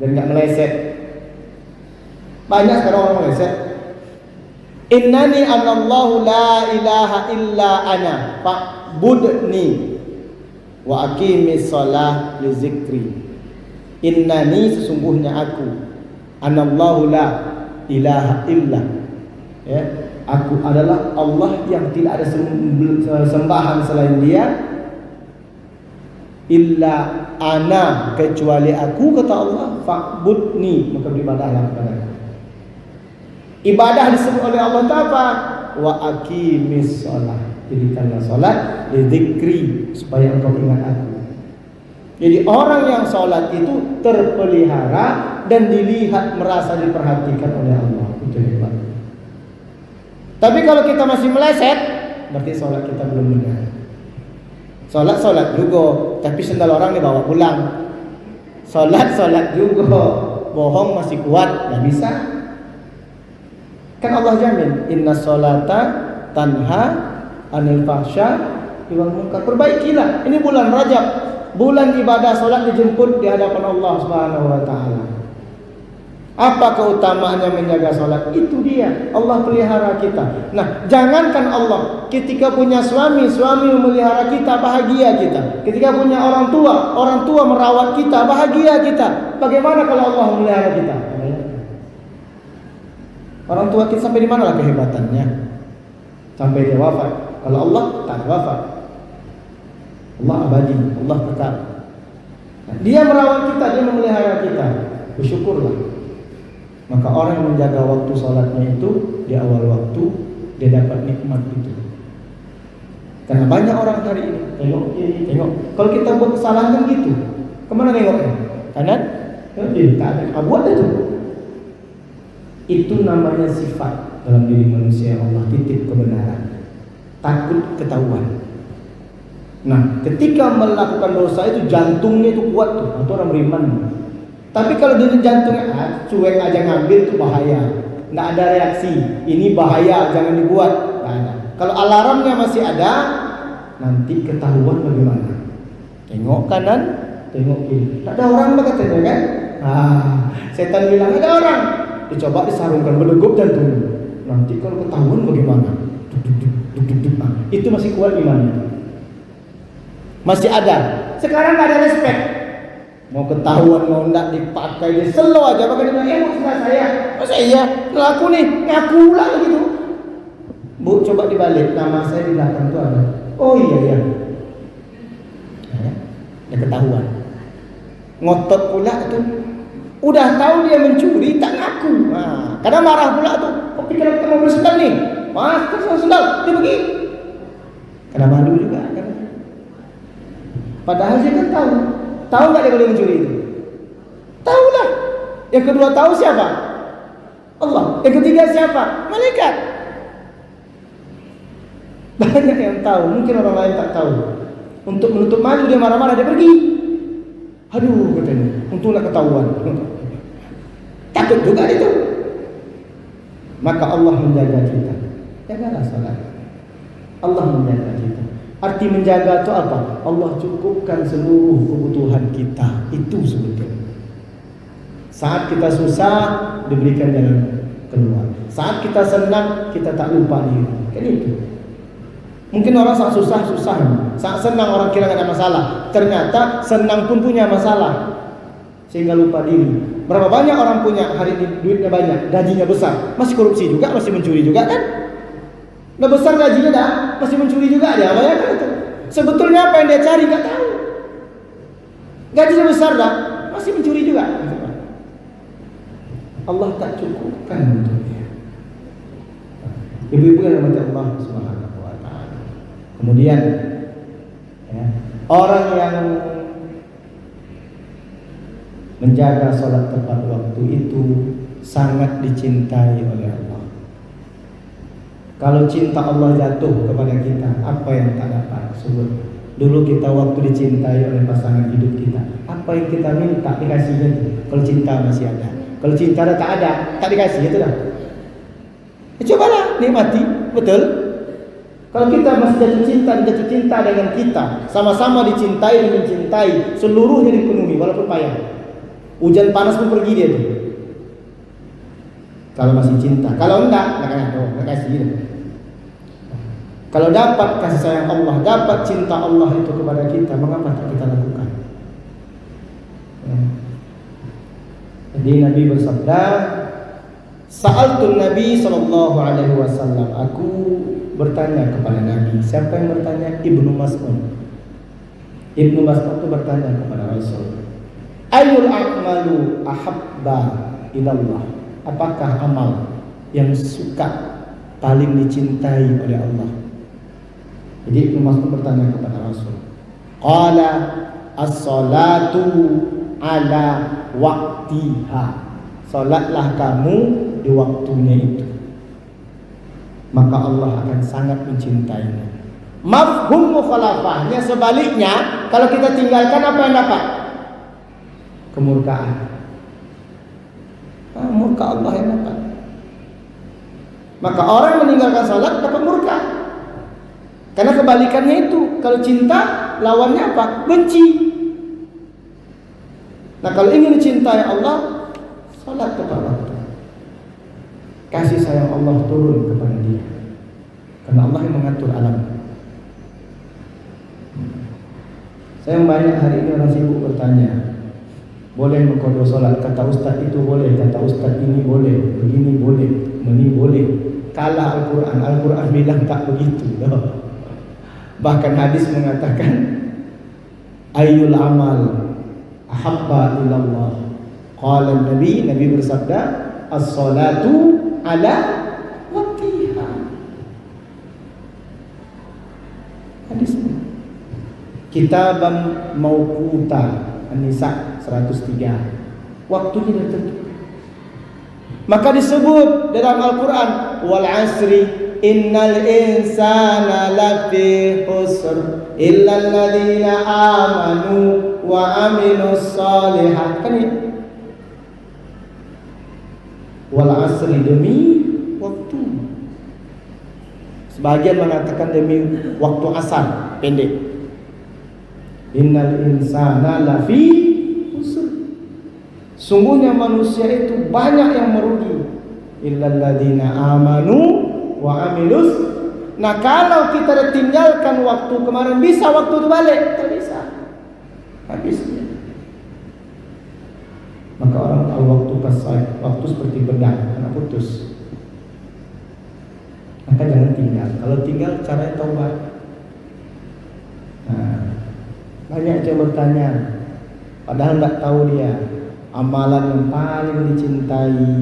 dan enggak meleset. Banyak sekarang orang meleset. Innani anallahu la ilaha illa ana fa'budni wa aqimis shalah li zikri. Innani sesungguhnya aku, anallahu la ilaha illa, ya, aku adalah Allah yang tidak ada sembahan selain Dia, illa ana kecuali aku, kata Allah, fa'budni, maka beribadahlah kepada-Ku. Ibadah disebut oleh Allah apa? Wa aqimis shalah, dirikanlah salat li dzikri, supaya engkau ingat aku. Jadi orang yang salat itu terpelihara dan dilihat, merasa diperhatikan oleh Allah. Itu hebat. Tapi kalau kita masih meleset, berarti salat kita belum benar. Salat juga, tapi sendal orang dibawa pulang. Salat juga, bohong masih kuat, enggak bisa. Kan Allah jamin, inna sholata tanha anil fahsya wal munkar. Perbaikilah. Ini bulan Rajab, bulan ibadah solat dijemput di hadapan Allah Subhanahu wa taala. Apa keutamaannya menjaga solat? Itu dia, Allah pelihara kita. Nah, jangankan Allah, ketika punya suami memelihara kita, bahagia kita. Ketika punya orang tua merawat kita, bahagia kita. Bagaimana kalau Allah memelihara kita? Orang tua kita sampai di mana lah kehebatannya? Sampai dia wafat. Kalau Allah tak wafat. Allah abadi, Allah kekal. Dia merawat kita, dia memelihara kita. Bersyukurlah. Maka orang yang menjaga waktu salatnya itu di awal waktu, dia dapat nikmat itu. Karena banyak orang hari ini tengok. Kalau kita buat kesalahan kan gitu. Kemana nengoknya? Kanan? Kiri, tak ada. Buat itu. Itu namanya sifat dalam diri manusia yang Allah titip kebenaran. Takut ketahuan. Nah, ketika melakukan dosa itu jantungnya itu kuat tuh, atau orang beriman. Tapi kalau dia jantungnya cuek aja ngambil itu bahaya. Nggak ada reaksi. Ini bahaya, jangan dibuat. Nggak ada. Kalau alarmnya masih ada, nanti ketahuan bagaimana. Tengok kanan, tengok kiri. Tak ada orang lah katanya kan? Setan bilang ada orang. Dicoba disarungkan berdegup jantung. Nanti kalau ketahuan bagaimana? Itu masih kuat imannya. Masih ada. Sekarang nggak ada respect. Mau ketahuan mau enggak dipakai dia selo aja. Bahkan dia bilang, mau sebelah saya. Masa iya? Ngaku nih, ngaku lah gitu. Bu, coba dibalik. Nama saya di belakang itu ada. Oh iya. Ya ketahuan. Ngotot pula tuh. Udah tahu dia mencuri, tak ngaku. Kadang marah pula tuh. Kok pikir kita mau bersendal nih? Mas, sendal. Dia pergi. Karena malu juga kan. Padahal dia kan tahu. Tahu nggak dia boleh mencuri itu? Tahu lah. Yang kedua tahu siapa? Allah. Yang ketiga siapa? Malaikat. Banyak yang tahu. Mungkin orang lain tak tahu. Untuk menutup malu dia marah-marah, dia pergi. Aduh katanya, untunglah ketahuan. Takut juga itu. Maka Allah menjaga kita. Jagalah salat. Allah menjaga kita. Arti menjaga itu apa? Allah cukupkan seluruh kebutuhan kita. Itu sebetulnya. Saat kita susah, diberikan jalan keluar. Saat kita senang, kita tak lupa diri. Kan itu. Mungkin orang saat susah. Saat senang orang kira tidak ada masalah. Ternyata senang pun punya masalah. Sehingga lupa diri. Berapa banyak orang punya hari ini duitnya banyak, gajinya besar, masih korupsi juga, masih mencuri juga kan? Udah besar gajinya dah, masih mencuri juga dia. Apa ya kan itu? Sebetulnya apa yang dia cari nggak tahu. Gajinya besar dah, masih mencuri juga. Allah tak cukupkan untuk dia. Ibu-ibu yang dirahmati Allah Subhanahu wa taala. Kemudian orang yang menjaga sholat tepat waktu itu sangat dicintai oleh Allah. Kalau cinta Allah jatuh kepada kita, apa yang tak dapat? Sebut. Dulu kita waktu dicintai oleh pasangan hidup kita, apa yang kita minta dikasihnya itu. Kalau cinta masih ada. Kalau cinta tak ada, tak dikasih itu dah. Cobalah nikmati, betul? Kalau kita masih jatuh cinta dengan kita, sama-sama dicintai dan mencintai, seluruhnya dipenuhi walaupun payah. Hujan panas pun pergi dia tuh. Kalau masih cinta, kalau enggak kasih. Kalau dapat kasih sayang Allah, dapat cinta Allah itu kepada kita, mengapa tak kita lakukan? Jadi Nabi bersabda, Sa'altun Nabi sallallahu alaihi wasallam. Aku bertanya kepada Nabi. Siapa yang bertanya? Ibnu Mas'ud. Ibnu Mas'ud itu bertanya kepada Rasul, Ayul a'malu ahabba ilallah. Apakah amal yang suka paling dicintai oleh Allah? Jadi Ibnu Mas'ud bertanya kepada Rasul. Qala as-salatu ala waqtiha. Salatlah kamu di waktunya itu. Maka Allah akan sangat mencintaimu. Mafhum mukhalafahnya sebaliknya, kalau kita tinggalkan apa yang dapat? Kemurkaan. Murka Allah yang dapat. Maka orang meninggalkan salat dapat murka. Karena kebalikannya itu, kalau cinta lawannya apa? Benci. Nah, kalau ingin dicintai Allah, salat tepat waktu. Kasih sayang Allah turun kepada dia. Karena Allah yang mengatur alam. Saya banyak hari ini orang sibuk bertanya, boleh mengqadha salat? Kata ustaz itu boleh, kata ustaz ini boleh, begini boleh, ini boleh. Kalah Al-Quran bilang tak begitu. Bahkan hadis mengatakan, Ayyul amal ahabba ilallah. Qala Nabi bersabda, as-salatu ala waqtiha. Hadis Kitabam mauquta, An-Nisa 103. Waktunya dah tentu. Maka disebut dalam Al-Quran, wal asri innal insana lafi khusr illa alladhina amanu wa amilus solihat. Kan ya? Wal asri, demi waktu. Sebagian mengatakan demi waktu asar pendek. Innal insana lafi khusr. Sungguhnya manusia itu banyak yang merugi. Illal ladzina amanu wa amilus. Nah, kalau kita tinggalkan waktu kemarin, bisa waktu itu balik? Tak bisa. Habisnya. Maka orang tahu waktu kasai, waktu seperti pedang, kena putus. Maka jangan tinggal. Kalau tinggal caranya taubat. Nah, banyak yang bertanya, padahal tidak tahu dia amalan yang paling dicintai.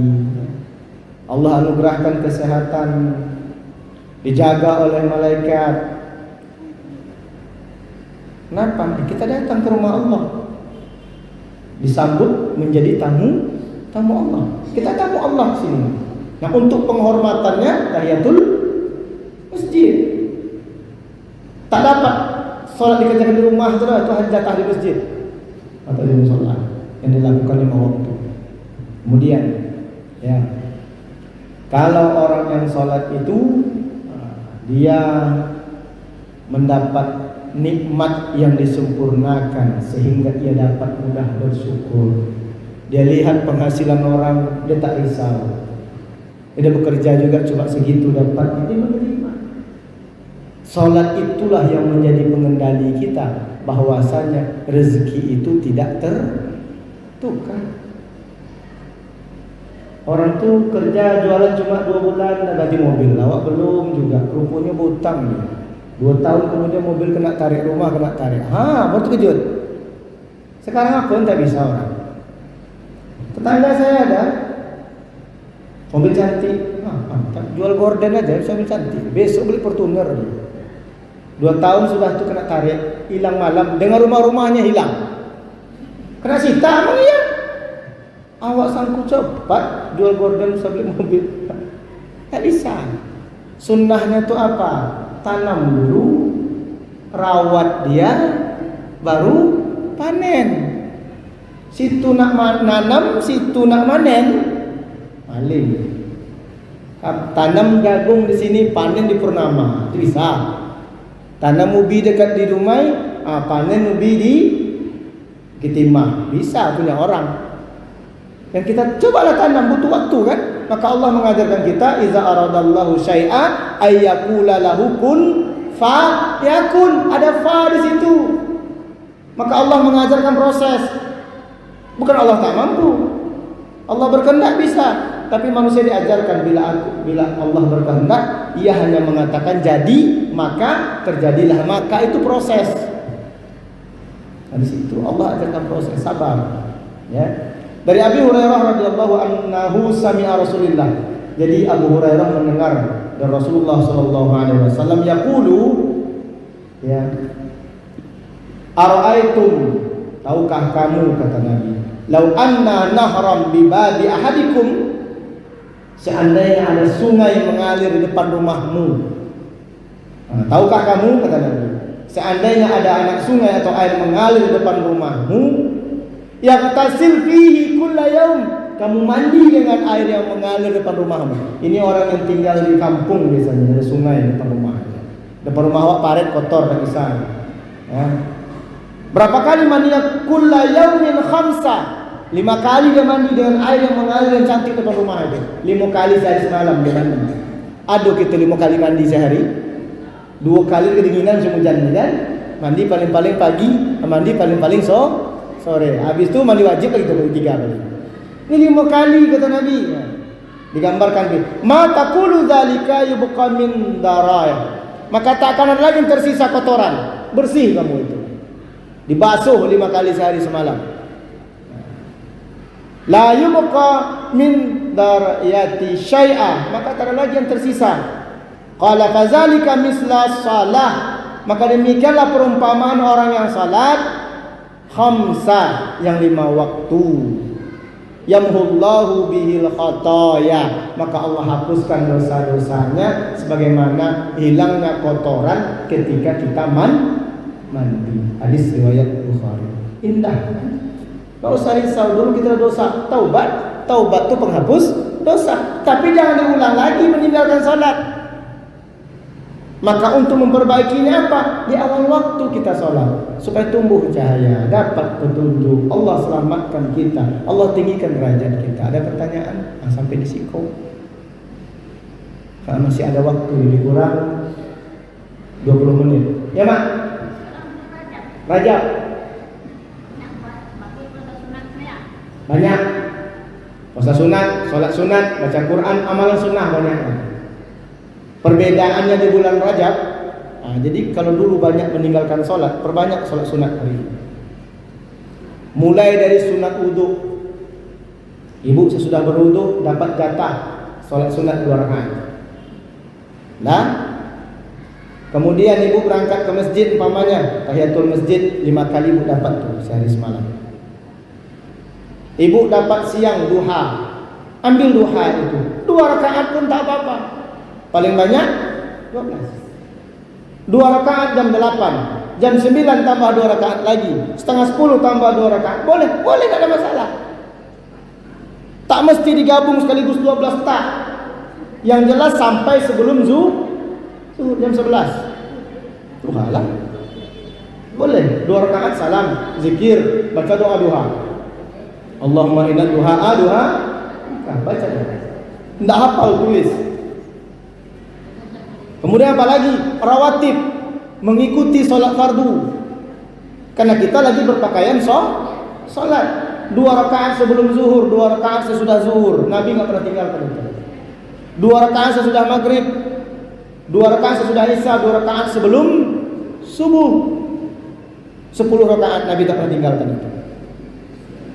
Allah anugerahkan kesehatan, dijaga oleh malaikat. Kenapa? Kita datang ke rumah Allah, disambut menjadi tamu Allah. Kita tamu Allah sini. Nah, untuk penghormatannya tahiyatul masjid. Tak dapat sholat dikerjakan di rumah itu jatah di masjid atau di musola yang dilakukan 5 waktu. Kemudian, ya, kalau orang yang sholat itu dia mendapat nikmat yang disempurnakan sehingga ia dapat mudah bersyukur. Dia lihat penghasilan orang, dia tak risau. Dia bekerja juga cuma segitu dapat, dia menerima. Salat itulah yang menjadi pengendali kita, bahwasanya rezeki itu tidak tertukar. Orang tuh kerja jualan cuma 2 bulan dah ganti mobil, awak belum juga, rupanya berhutang dia. 2 tahun kemudian mobil kena tarik, rumah kena tarik. Baru terkejut. Sekarang apa yang tak bisa orang? Tetangga saya ada mobil cantik, mantap, jual gorden aja bisa mobil cantik. Besok beli Fortuner. 2 tahun sudah tuh kena tarik, hilang malam, dengan rumah-rumahnya hilang. Kena sita emang iya. Awak sanggup cepat jual gorden bisa beli mobil? Tak bisa. Sunnahnya tuh apa? Tanam dulu, rawat dia, baru panen. Situ nak nanam, situ nak manen, maling. Tanam jagung di sini, panen di Purnama, itu bisa. Tanam ubi dekat di Dumai, panen ubi di Kitimah, bisa punya orang. Yang kita cobalah tanam, butuh waktu kan? Maka Allah mengajarkan kita, iza aradallahu syai'a ayyakula lahu kun fa yakun. Ada fa di situ. Maka Allah mengajarkan proses. Bukan Allah tak mampu. Allah berkehendak bisa, tapi manusia diajarkan bila Allah berkehendak, ia hanya mengatakan jadi, maka terjadilah. Maka itu proses. Nah, di situ Allah ajarkan proses sabar. Ya. Dari Abi Hurairah radhiyallahu anhu sami'a Rasulullah. Jadi Abu Hurairah mendengar dari Rasulullah sallallahu alaihi wasallam yaqulu, ya, ara'aitum, tahukah kamu, kata Nabi, lau anna nahram bi babi ahadikum, seandainya ada sungai mengalir di depan rumahmu. Tahukah kamu, kata Nabi, seandainya ada anak sungai atau air mengalir di depan rumahmu, yaqtasil fihi kulla yaum, kamu mandi dengan air yang mengalir depan rumahmu. Ini orang yang tinggal di kampung, biasanya ada sungai depan rumahnya. Depan rumah awak parit kotor, tak bisa. Ya. Berapa kali mandinya? Kulla yaumin khamsa, 5 kali dia mandi dengan air yang mengalir yang cantik depan rumah dia. 5 kali sehari semalam dia mandi. Aduh, kita 5 kali mandi sehari, 2 kali kedinginan semujan kan? Mandi paling-paling pagi, mandi paling-paling sore. Habis itu mandi wajib lagi 3 kali. Ini 5 kali kata Nabi. Ya. Digambarkan dia. Ma taqulu dzalika yubqa min daraya. Maka tak akan ada lagi yang tersisa kotoran. Bersih kamu itu. Dibasuh 5 kali sehari semalam. La yubqa min darayati syai'a. Maka tak ada lagi yang tersisa. Qala fadzalika misla shalah. Maka demikianlah perumpamaan orang yang salat khamsa, yang 5 waktu. Yamhullahu bihil khataya, maka Allah hapuskan dosa-dosanya sebagaimana hilangnya kotoran ketika kita mandi. Hadis riwayat Bukhari. Indah. Enggak usah risau, dulu kita dosa, taubat itu penghapus dosa. Tapi jangan diulang lagi meninggalkan salat. Maka untuk memperbaikinya apa? Di awal waktu kita sholat, supaya tumbuh cahaya, dapat petunjuk. Allah selamatkan kita, Allah tinggikan derajat kita. Ada pertanyaan? Sampai di siku. Kalau masih ada waktu, lebih kurang 20 menit. Ya Mak? Rajab. Banyak. Puasa sunat, sholat sunat, baca Quran, amalan sunnah banyak. Perbedaannya di bulan Rajab. Jadi kalau dulu banyak meninggalkan sholat, perbanyak sholat sunat hari ini. Mulai dari sunat wudhu. Ibu sesudah berwudhu dapat jatah sholat sunat 2 rakaat. Nah, kemudian ibu berangkat ke masjid umpamanya tahiyatul masjid 5 kali ibu dapat tuh sehari semalam. Ibu dapat siang duha, ambil duha itu 2 rakaat pun tak apa-apa. Paling banyak 12. 2 rakaat jam 8, jam 9 tambah 2 rakaat lagi, setengah 10 tambah 2 rakaat. Boleh, tak ada masalah. Tak mesti digabung sekaligus 12, tak. Yang jelas sampai sebelum zuhur jam 11. Duha lah. Boleh 2 rakaat salam, zikir, baca doa duha. Allahumma inna duha baca doa. Tidak hafal tulis. Kemudian apa lagi? Rawatib, mengikuti solat fardu. Karena kita lagi berpakaian solat. 2 rakaat sebelum zuhur, 2 rakaat sesudah zuhur. Nabi nggak pernah tinggalkan itu. 2 rakaat sesudah maghrib, 2 rakaat sesudah isya, 2 rakaat sebelum subuh. 10 rakaat Nabi tak pernah tinggalkan itu.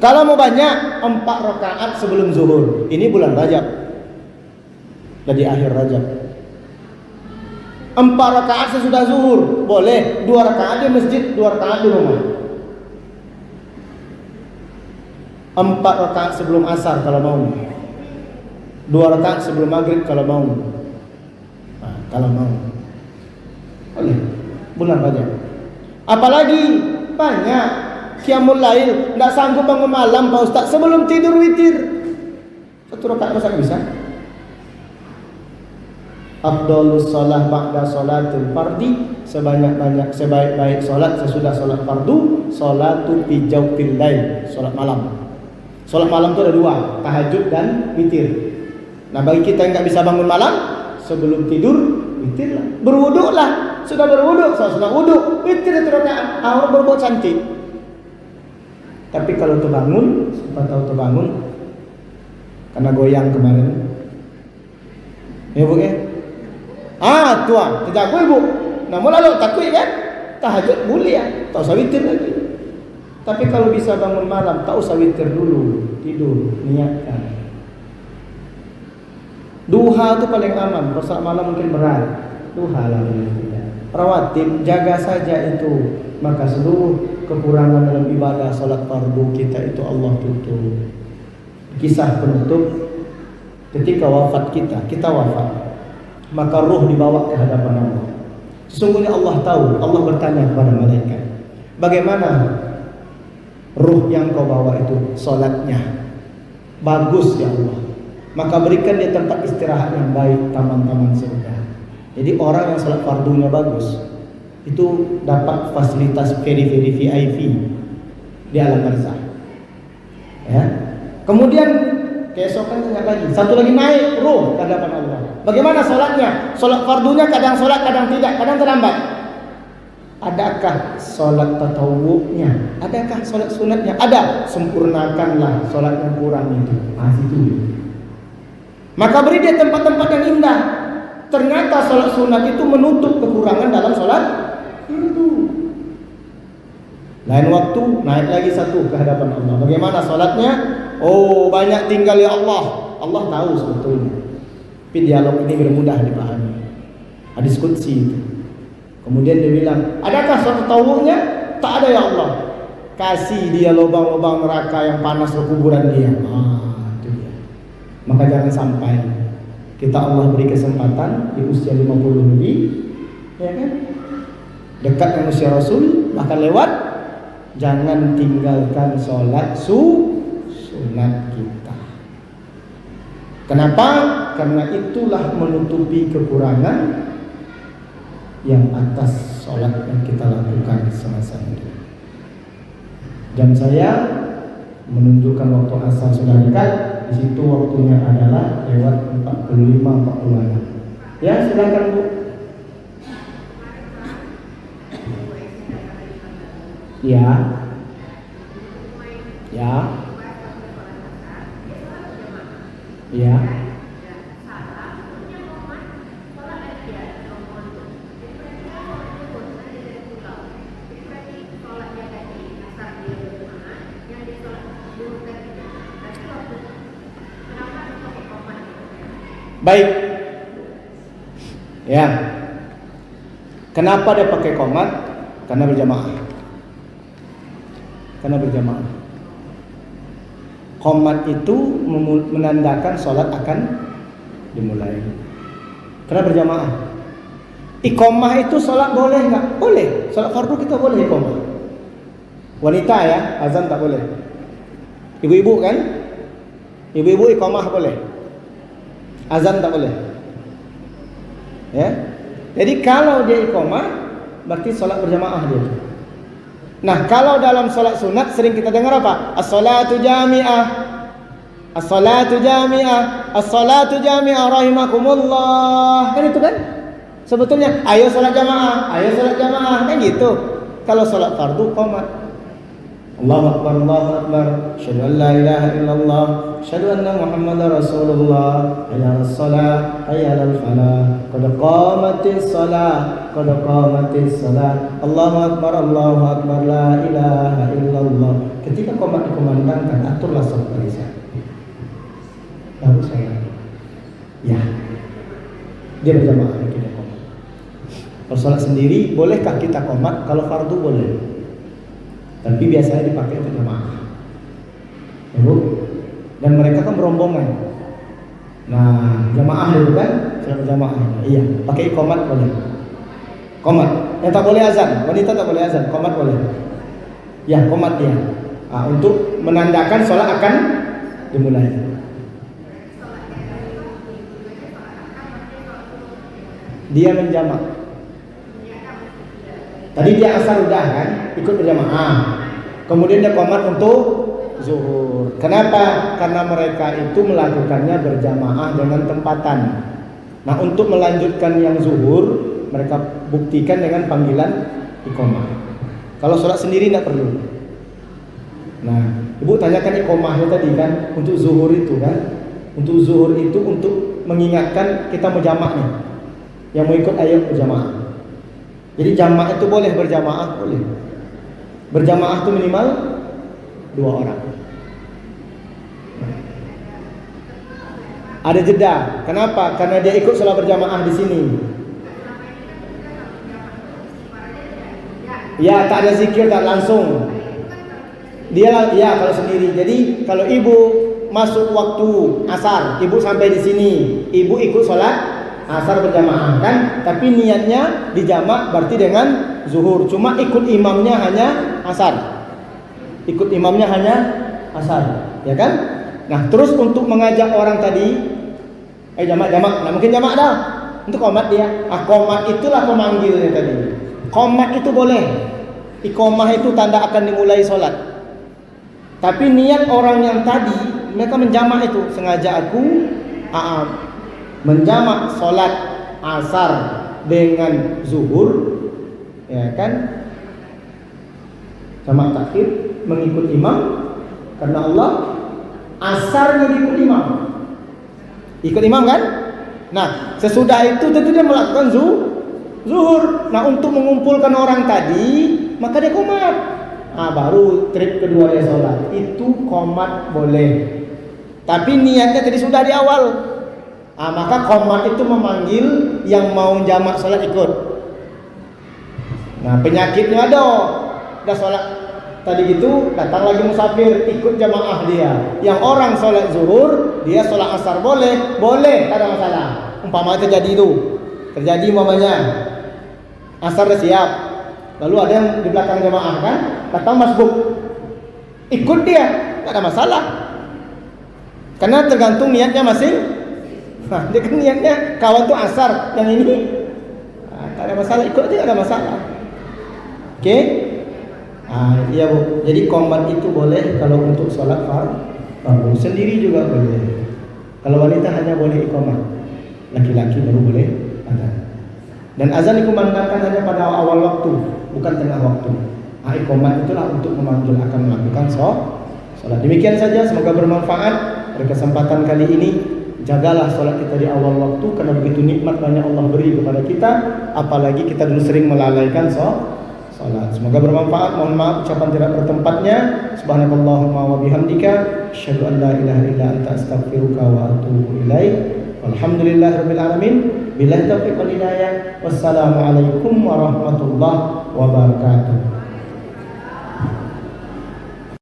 Kalau mau banyak 4 rakaat sebelum zuhur. Ini bulan Rajab. Jadi akhir Rajab. 4 rakaat sesudah zuhur boleh, 2 rakaat di masjid, 2 rakaat di rumah. 4 rakaat sebelum asar kalau mau, 2 rakaat sebelum maghrib kalau mau. Kalau mau boleh, bulan Rajab. Apalagi banyak qiyamul lail, tidak sanggup bangun malam Pak Ustaz, sebelum tidur witir 1 rakaat masa bisa? Afdhalus shalah ba'da sholatil fardi, sebaik-baik salat sesudah salat fardu, salatu fi jawfil lail, salat malam. Salat malam itu ada 2, tahajud dan witir. Nah, bagi kita yang enggak bisa bangun malam, sebelum tidur witirlah. Berwuduklah, sudah berwuduk, sudah wuduk, witir 1 rakaat. Orang berbuat cantik. Tapi kalau terbangun, siapa tahu terbangun karena goyang kemarin. Ya Bu ya? Tuan, terjaga ibu. Namun lalu takut kan? Tahajud boleh tak usah witir lagi. Tapi kalau bisa bangun malam, tak usah witir dulu, tidur, niatkan. Duha itu paling aman, salat malam mungkin berat. Duha lah tidak. Rawatib, jaga saja itu. Maka seluruh kekurangan dalam ibadah salat fardu kita itu Allah tutup. Kisah penutup, ketika wafat kita wafat, maka ruh dibawa ke hadapan Allah. Sesungguhnya Allah tahu, Allah bertanya kepada malaikat, bagaimana ruh yang kau bawa itu salatnya? Bagus ya Allah, maka berikan dia tempat istirahat yang baik, taman-taman surga. Jadi orang yang salat fardunya bagus itu dapat fasilitas very VIP di alam barzah. Ya. Kemudian keesokan ingat lagi, satu lagi naik ruh ke hadapan Allah. Bagaimana solatnya? Solat fardunya kadang solat, kadang tidak, kadang terlambat. Adakah solat tatawu'nya? Adakah solat sunatnya? Ada. Sempurnakanlah solat yang kurang itu. Situ. Maka beri dia tempat-tempat yang indah. Ternyata solat sunat itu menutup kekurangan dalam solat fardu. Lain waktu naik lagi satu ke hadapan Allah. Bagaimana solatnya? Oh, banyak tinggal ya Allah. Allah tahu sebetulnya. Tapi dialog ini bermudah dipahami. Hadis qudsi itu. Kemudian dia bilang, adakah suatu tawuhnya? Tak ada ya Allah. Kasih dia lubang-lubang neraka yang panas ke kuburan dia. Itu dia. Maka jangan sampai kita Allah beri kesempatan di usia 50 lebih, ya kan? Dekat dengan usia Rasul, bahkan lewat, jangan tinggalkan sholat sunat kita. Kenapa? Karena itulah menutupi kekurangan yang atas sholat yang kita lakukan semasa itu. Dan saya menunjukkan waktu asar sudah dekat. Di situ waktunya adalah lewat 45-46. Ya, silakan Bu. Ya. Ya. Ya. Baik. Ya. Kenapa dia pakai qomat? Karena berjamaah. Karena berjamaah. Qomat itu menandakan sholat akan dimulai. Karena berjamaah. Iqomah itu sholat boleh nggak? Boleh. Sholat fardu kita boleh iqomah. Wanita ya, azan tak boleh. Ibu-ibu kan? Ibu-ibu iqomah boleh. Azan tak boleh. Ya. Jadi kalau dia iqomah, berarti sholat berjamaah dia. Nah, kalau dalam sholat sunat sering kita dengar apa? As-salatu jami'ah. As-salatu jami'ah. As-salatu jami'ah rahimakumullah. Kan itu kan? Sebetulnya ayo sholat jamaah, ayo sholat jamaah, kan gitu. Kalau sholat fardu qomat. Allahu akbar, Allahu akbar. Asyhadu an la ilaha illallah, asyhadu anna Muhammadar Rasulullah. Hayya 'alas shalah, hayya 'alal falah. Qad qamatis shalah, qad qamatis shalah. Allahu akbar, Allahu akbar, la ilaha illallah. Ketika qomat dikumandangkan, aturlah salat Isya. Baru saya. Ya. Dia berjamaah kita qomat. Kalau salat sendiri, bolehkah kita qomat? Kalau fardu boleh. Tapi biasanya dipakai untuk jamaah. Ya, Bu? Dan mereka kan berombongan. Nah, jamaah dulu kan, salat jamaah. Iya, pakai qomat boleh. Qomat. Yang tak boleh azan, wanita tak boleh azan, qomat boleh. Ya, qomat dia. Nah, untuk menandakan sholat akan dimulai. Dia menjamak. Tadi dia asar udah kan, ikut berjamaah. Kemudian dia qomat untuk zuhur. Kenapa? Karena mereka itu melakukannya berjamaah dengan tempatan. Nah, untuk melanjutkan yang zuhur, mereka buktikan dengan panggilan iqomah. Kalau sholat sendiri tidak perlu. Nah, Ibu tanyakan iqomahnya tadi kan, untuk zuhur itu kan. Untuk zuhur itu untuk mengingatkan kita mau jamak nih. Yang mau ikut ayo berjamaah. Jadi jamak itu boleh berjamaah, boleh. Berjamaah itu minimal 2 orang. Ada jeda. Kenapa? Karena dia ikut sholat berjamaah di sini. Ya, tak ada zikir, tak langsung. Dia ya kalau sendiri. Jadi kalau ibu masuk waktu asar, ibu sampai di sini, ibu ikut sholat asar berjamaah kan, tapi niatnya dijamak berarti dengan zuhur. Cuma ikut imamnya hanya asar. Ikut imamnya hanya asar, ya kan? Nah, terus untuk mengajak orang tadi, jamak. Nah, mungkin jamak dah. Untuk qomat dia. Qomat itulah pemanggilnya tadi. Qomat itu boleh. Iqomah itu tanda akan dimulai sholat. Tapi niat orang yang tadi, mereka menjamak itu. Sengaja aku menjamak sholat asar dengan zuhur, ya kan? Jamak takhir mengikut imam karena Allah. Asarnya diikut imam. Ikut imam kan? Nah, sesudah itu tentu dia melakukan zuhur. Nah, untuk mengumpulkan orang tadi, maka dia qomat. Baru trip kedua dia sholat. Itu qomat boleh. Tapi niatnya tadi sudah di awal. Maka qomat itu memanggil yang mau jamak sholat ikut. Nah, penyakitnya ada. Udah sholat tadi gitu, datang lagi musafir, ikut jamaah dia. Yang orang sholat zuhur, dia sholat asar boleh, tak ada masalah. Umpama terjadi itu, terjadi umpamanya asar dah siap, lalu ada yang di belakang jamaah kan, datang masbuk, ikut dia, tak ada masalah. Karena tergantung niatnya masing. Dia kan niatnya kawan tuh asar, yang ini tak ada masalah, ikut aja tak ada masalah. Okey? Iya Bu. Jadi qomat itu boleh kalau untuk solat fardu, sendiri juga boleh. Kalau wanita hanya boleh iqamah, laki-laki baru boleh azan. Dan azan dikumandangkan hanya pada awal waktu, bukan tengah waktu. Iqamah itulah untuk memanggil akan melakukan solat. Demikian saja, semoga bermanfaat. Pada kesempatan kali ini, jagalah solat kita di awal waktu, karena begitu nikmat banyak Allah beri kepada kita. Apalagi kita dulu sering melalaikan solat. Semoga bermanfaat. Mohon maaf ucapan tidak bertempatnya. Subhanakallahumma wa bihamdika asyhadu an la ilaha illa anta astaghfiruka wa atubu ilaik. Walhamdulillahirabbil alamin. Billahi taufiq wal hidayah. Wassalamualaikum warahmatullahi wabarakatuh.